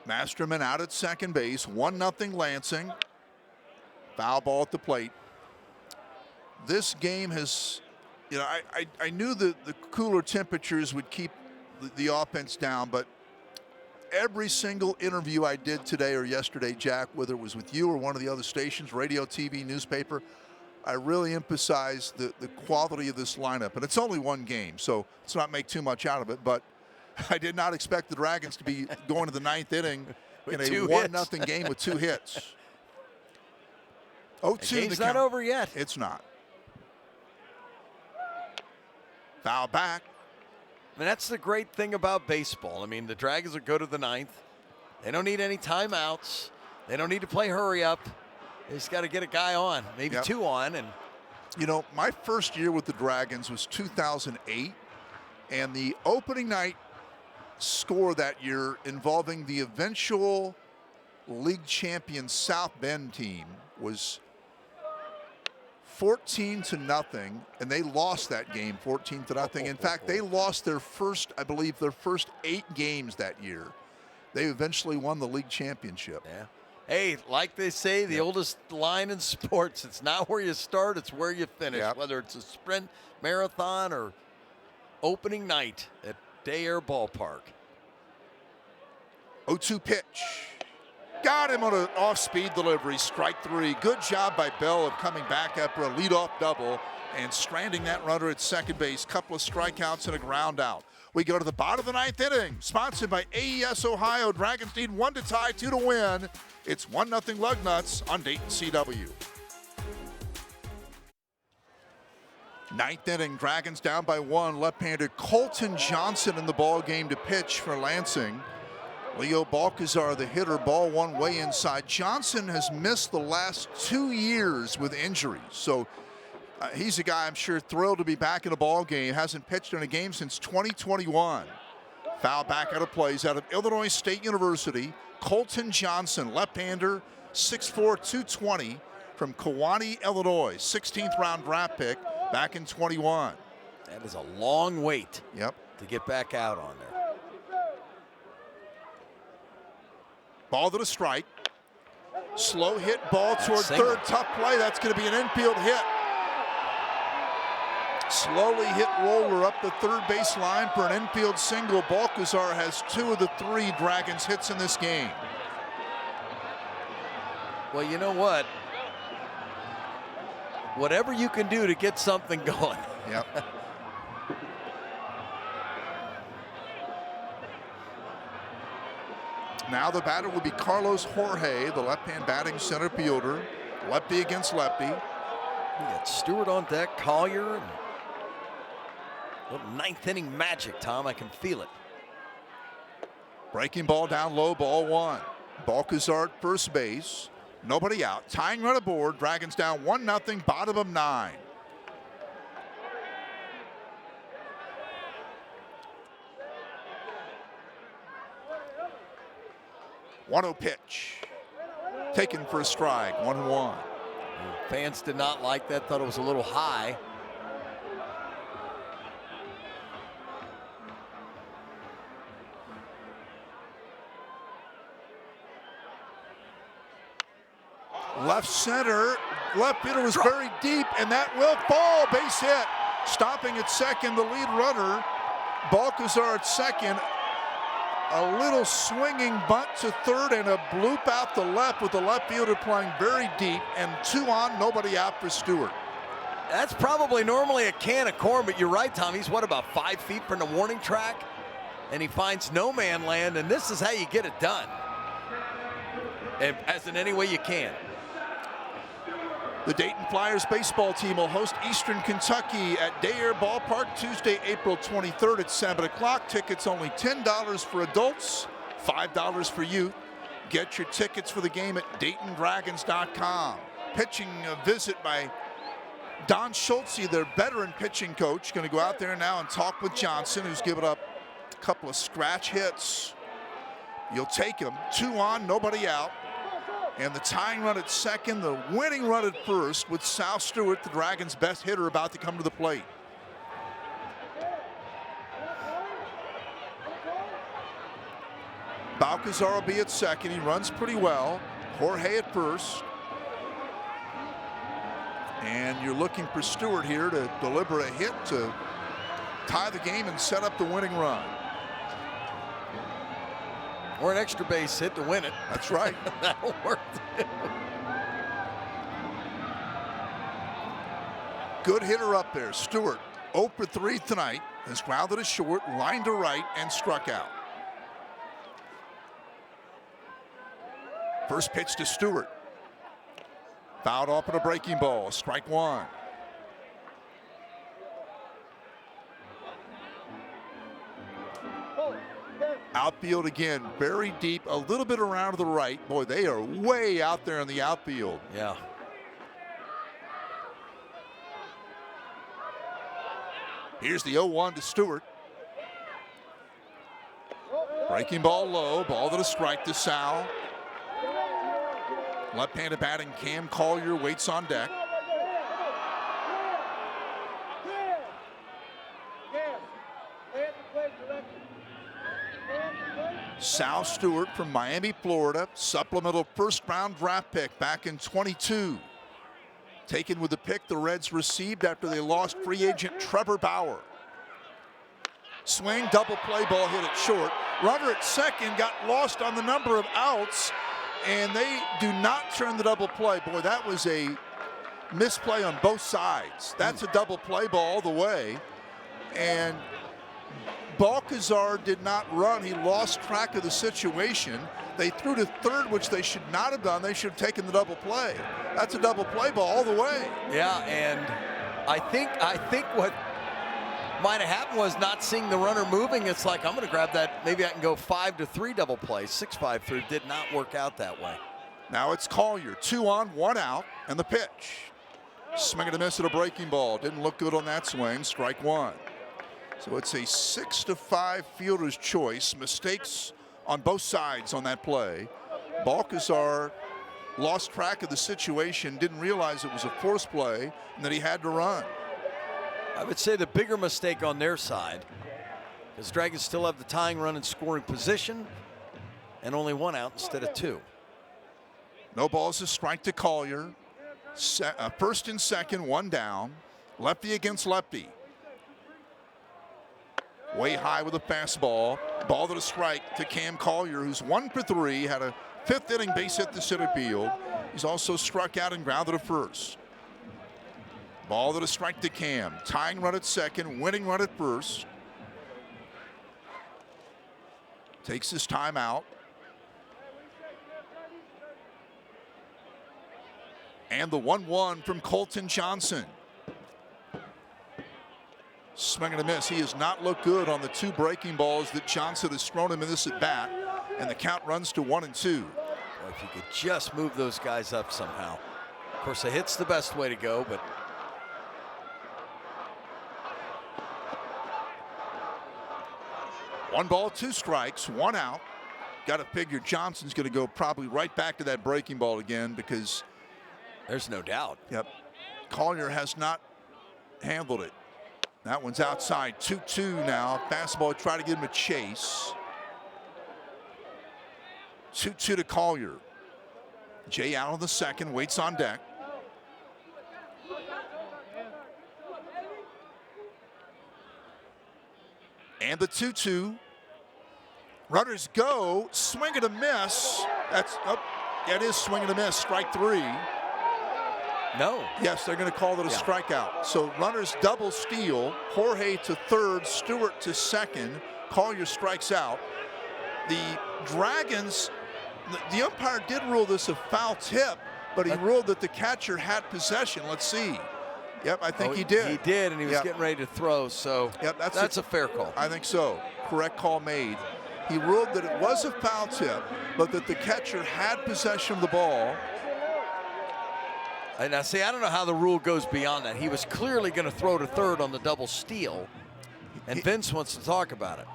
S1: Masterman out at second base, 1-0 Lansing. Foul ball at the plate. This game has, You know, I knew that the cooler temperatures would keep the offense down, but every single interview I did today or yesterday, Jack, whether it was with you or one of the other stations, radio, TV, newspaper, I really emphasized the quality of this lineup. And it's only one game, so let's not make too much out of it. But I did not expect the Dragons to be going to the ninth inning in a 1-0 game with 2 hits. 0-2.
S3: The game's not over yet.
S1: It's not. Foul back.
S3: I mean, that's the great thing about baseball. I mean, the Dragons will go to the ninth. They don't need any timeouts. They don't need to play hurry up. They just got to get a guy on, maybe 2 on. And
S1: you know, my first year with the Dragons was 2008, and the opening night score that year involving the eventual league champion South Bend team was 14-0, and they lost that game 14-0. In fact, they lost their first, I believe, their first 8 games that year. They eventually won the league championship.
S3: Yeah. Hey, like they say, the oldest line in sports, it's not where you start, it's where you finish, whether it's a sprint, marathon, or opening night at Day Air Ballpark.
S1: 0-2 pitch. Got him on an off-speed delivery, strike 3. Good job by Bell of coming back after a leadoff double and stranding that runner at second base. Couple of strikeouts and a ground out. We go to the bottom of the 9th inning, sponsored by AES Ohio. Dragons need 1 to tie, 2 to win. It's 1-0 Lugnuts on Dayton CW. 9th inning, Dragons down by 1. Left-hander Colton Johnson in the ball game to pitch for Lansing. Leo Balcazar, the hitter, ball 1 way inside. Johnson has missed the last 2 years with injuries, so he's a guy I'm sure thrilled to be back in a ball game. Hasn't pitched in a game since 2021. Foul back out of plays out of Illinois State University. Colton Johnson, left-hander, 6'4", 220 from Kewanee, Illinois. 16th round draft pick back in 21.
S3: That is a long wait
S1: to
S3: get back out on there.
S1: Ball to the strike. Slow hit ball toward third. Tough play. That's going to be an infield hit. Slowly hit roller up the third baseline for an infield single. Balcazar has 2 of the 3 Dragons hits in this game.
S3: Well, you know what? Whatever you can do to get something going.
S1: Yep. Now the batter will be Carlos Jorge, the left-hand batting center fielder. Lefty against lefty.
S3: You got Stewart on deck, Collier. And little 9th inning magic, Tom. I can feel it.
S1: Breaking ball down low, ball 1. Balcazar at first base. Nobody out. Tying run aboard. Dragons down 1-0, bottom of 9. One-0 pitch. Taken for a strike. 1-1.
S3: Fans did not like that. Thought it was a little high.
S1: Left center. Left fielder was very deep, and that will fall. Base hit. Stopping at second, the lead runner. Balcazar at second. A little swinging bunt to third and a bloop out the left with the left fielder playing very deep, and 2 on, nobody out for Stewart.
S3: That's probably normally a can of corn, but you're right, Tom. He's, what, about 5 feet from the warning track? And he finds no man land, and this is how you get it done. And as in any way you can.
S1: The Dayton Flyers baseball team will host Eastern Kentucky at Day Air Ballpark Tuesday, April 23rd at 7 o'clock. Tickets only $10 for adults, $5 for youth. Get your tickets for the game at DaytonDragons.com. Pitching visit by Don Schultze, their veteran pitching coach. Going to go out there now and talk with Johnson, who's given up a couple of scratch hits. You'll take him. 2 on, nobody out. And the tying run at second, the winning run at first with Sal Stewart, the Dragons' best hitter, about to come to the plate. Balcazar will be at second. He runs pretty well. Jorge at first. And you're looking for Stewart here to deliver a hit to tie the game and set up the winning run.
S3: Or an extra base hit to win it.
S1: That's right.
S3: That'll work.
S1: Good hitter up there. Stewart, 0 for 3 tonight. Has grounded a short, lined to right, and struck out. First pitch to Stewart. Fouled off at a breaking ball. Strike one. Outfield again, very deep, a little bit around to the right. Boy, they are way out there in the outfield.
S3: Yeah.
S1: Here's the 0-1 to Stewart. Breaking ball low, ball to the strike to Sal. Left-handed batting Cam Collier waits on deck. Sal Stewart from Miami, Florida, supplemental first-round draft pick back in 22. Taken with the pick the Reds received after they lost free agent Trevor Bauer. Swing, double play ball hit it short. Runner at second got lost on the number of outs, and they do not turn the double play. Boy, that was a misplay on both sides. That's a double play ball all the way. And Balcazar did not run. He lost track of the situation. They threw to third, which they should not have done. They should have taken the double play. That's a double play ball all the way.
S3: Yeah, and I think what might have happened was not seeing the runner moving. It's like, I'm going to grab that. Maybe I can go 5-3 double play. 6-5-3 did not work out that way.
S1: Now it's Collier, 2 on, 1 out, and the pitch. Swing and a miss at a breaking ball. Didn't look good on that swing. Strike one. So it's a 6-5 fielder's choice. Mistakes on both sides on that play. Balcazar lost track of the situation, didn't realize it was a force play, and that he had to run.
S3: I would say the bigger mistake on their side, because Dragons still have the tying run in scoring position, and only 1 out instead of 2.
S1: No balls, a strike to Collier. First and second, 1 down. Lefty against lefty. Way high with a fastball. Ball to the strike to Cam Collier, who's 1 for 3, had a 5th inning base hit to center field. He's also struck out and grounded to first. Ball to the strike to Cam. Tying run at second, winning run at first. Takes his time out. And the 1-1 from Colton Johnson. Swing and a miss. He has not looked good on the 2 breaking balls that Johnson has thrown him in this at bat. And the count runs to 1-2.
S3: Well, if you could just move those guys up somehow. Of course, a hit's the best way to go, but
S1: 1 ball, 2 strikes, 1 out. Got to figure Johnson's going to go probably right back to that breaking ball again because
S3: there's no doubt.
S1: Yep. Collier has not handled it. That one's outside. 2-2 now. Fastball, try to give him a chase. 2-2 to Collier. Jay Allen the second, waits on deck. And the 2-2. Runners go. Swing and a miss. That's up. That is swing and a miss. Strike 3.
S3: No.
S1: Yes, they're going to call it a strikeout. So runners double steal. Jorge to third, Stewart to second. Collier strikes out. The Dragons, the umpire did rule this a foul tip, but he ruled that the catcher had possession. Let's see. Yep, I think he did.
S3: He did, and he was getting ready to throw, so that's a fair call.
S1: I think so. Correct call made. He ruled that it was a foul tip, but that the catcher had possession of the ball.
S3: And now, see, I don't know how the rule goes beyond that. He was clearly going to throw to third on the double steal, and Vince wants to talk about it.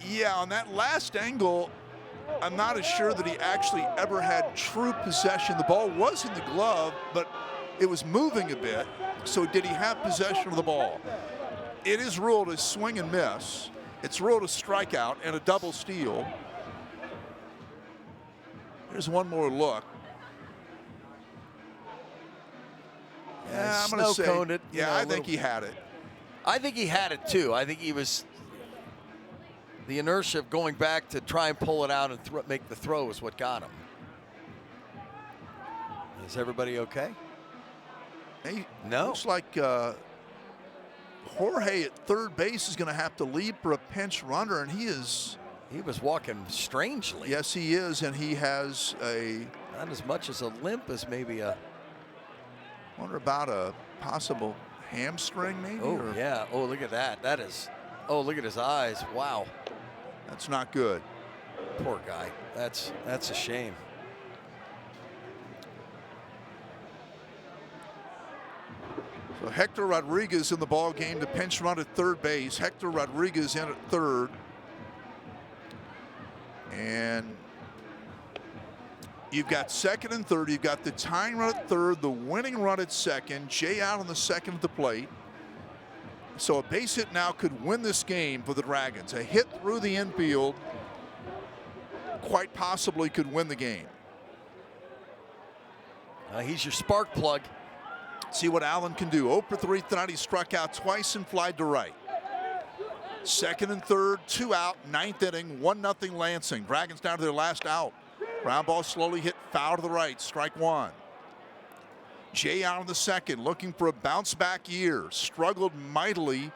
S1: Yeah, on that last angle, I'm not as sure that he actually ever had true possession. The ball was in the glove, but it was moving a bit. So did he have possession of the ball? It is ruled a swing and miss. It's ruled a strikeout and a double steal. Here's one more look. Yeah, I'm going to say.
S3: Snow-coned it,
S1: Yeah, I think he had it.
S3: I think he had it too. I think he was. The inertia of going back to try and pull it out and make the throw is what got him. Is everybody okay?
S1: Hey,
S3: No.
S1: Looks like Jorge at third base is going to have to lead for a pinch runner, and he is.
S3: He was walking strangely.
S1: Yes, he is, and he has a.
S3: Not as much as a limp as maybe a.
S1: Wonder about a possible hamstring, maybe.
S3: Oh
S1: or,
S3: yeah. Oh, look at that. That is. Oh, look at his eyes. Wow.
S1: That's not good.
S3: Poor guy. That's a shame.
S1: So Hector Rodriguez in the ball game to pinch run at third base. Hector Rodriguez in at third. And you've got second and third. You've got the tying run at third, the winning run at second. Jay out on the second at the plate. So a base hit now could win this game for the Dragons. A hit through the infield quite possibly could win the game.
S3: He's your spark plug.
S1: See what Allen can do. 0 for 3 tonight. He struck out twice and flied to right. Second and third, 2 out, 9th inning, 1-0 Lansing. Dragons down to their last out. Ground ball slowly hit foul to the right, strike one. Jay out in the second, looking for a bounce back year. Struggled mightily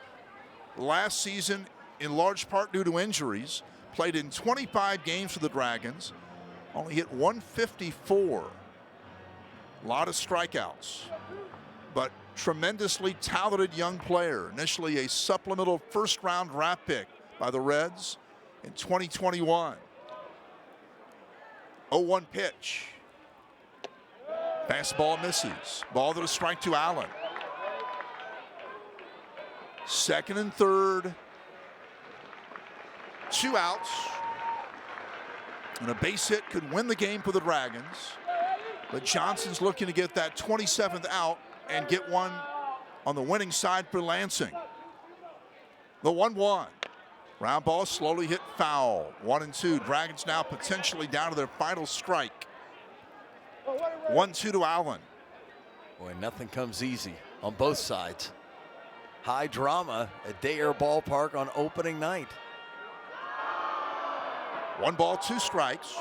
S1: last season in large part due to injuries. Played in 25 games for the Dragons. Only hit 154. A lot of strikeouts. But tremendously talented young player. Initially a supplemental first-round draft pick by the Reds in 2021. 0-1 pitch. Fastball misses. Ball to the strike to Allen. Second and third. 2 outs. And a base hit could win the game for the Dragons. But Johnson's looking to get that 27th out and get one on the winning side for Lansing. The 1-1. Round ball slowly hit foul. 1-2. Dragons now potentially down to their final strike. 1-2 to Allen.
S3: Boy, nothing comes easy on both sides. High drama at Day Air Ballpark on opening night.
S1: 1 ball, 2 strikes.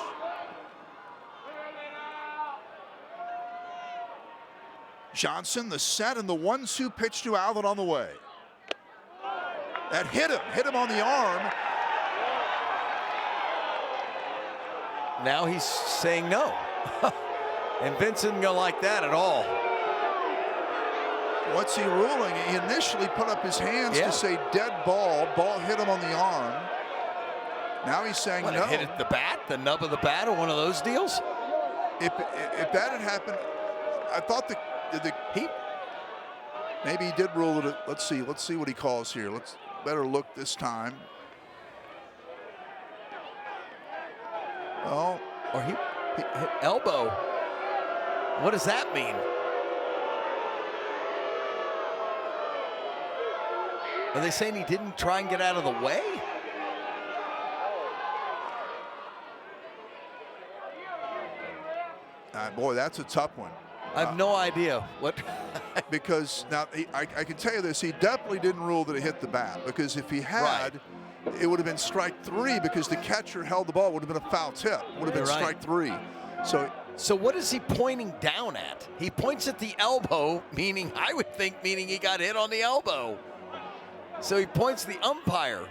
S1: Johnson, the set, and the 1-2 pitch to Allen on the way. That hit him on the arm.
S3: Now he's saying no. And Vince isn't gonna like that at all.
S1: What's he ruling? He initially put up his hands to say dead ball. Ball hit him on the arm. Now he's saying no.
S3: Hit at the bat, the nub of the bat, or one of those deals?
S1: If that had happened, I thought maybe he did rule it. Let's see what he calls here. Let's better look this time. Oh,
S3: or he elbow. What does that mean? Are they saying he didn't try and get out of the way?
S1: Boy, that's a tough one.
S3: I have no idea what.
S1: Because now I can tell you this: he definitely didn't rule that it hit the bat. Because if he had, it would have been strike 3. Because the catcher held the ball, it would have been a foul tip. Would have been strike 3. So
S3: what is he pointing down at? He points at the elbow, meaning he got hit on the elbow. So he points the umpire,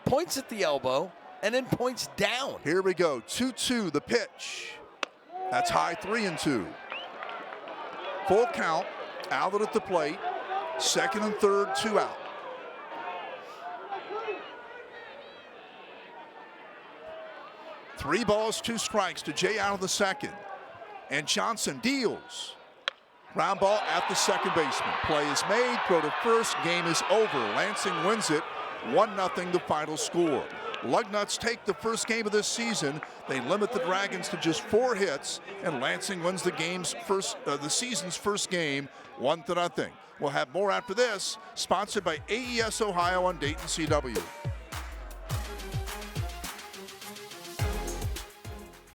S3: points at the elbow, and then points down.
S1: Here we go. 2-2 the pitch. That's high, 3-2. Full count. Allen at the plate. Second and third, 2 out. Three balls, 2 strikes to Jay out of the second. And Johnson deals. Ground ball at the second baseman. Play is made. Throw to first. Game is over. Lansing wins it. 1-0 the final score. Lugnuts take the first game of this season. They limit the Dragons to just 4 hits, and Lansing wins the season's first game, 1-0. We'll have more after this. Sponsored by AES Ohio on Dayton CW.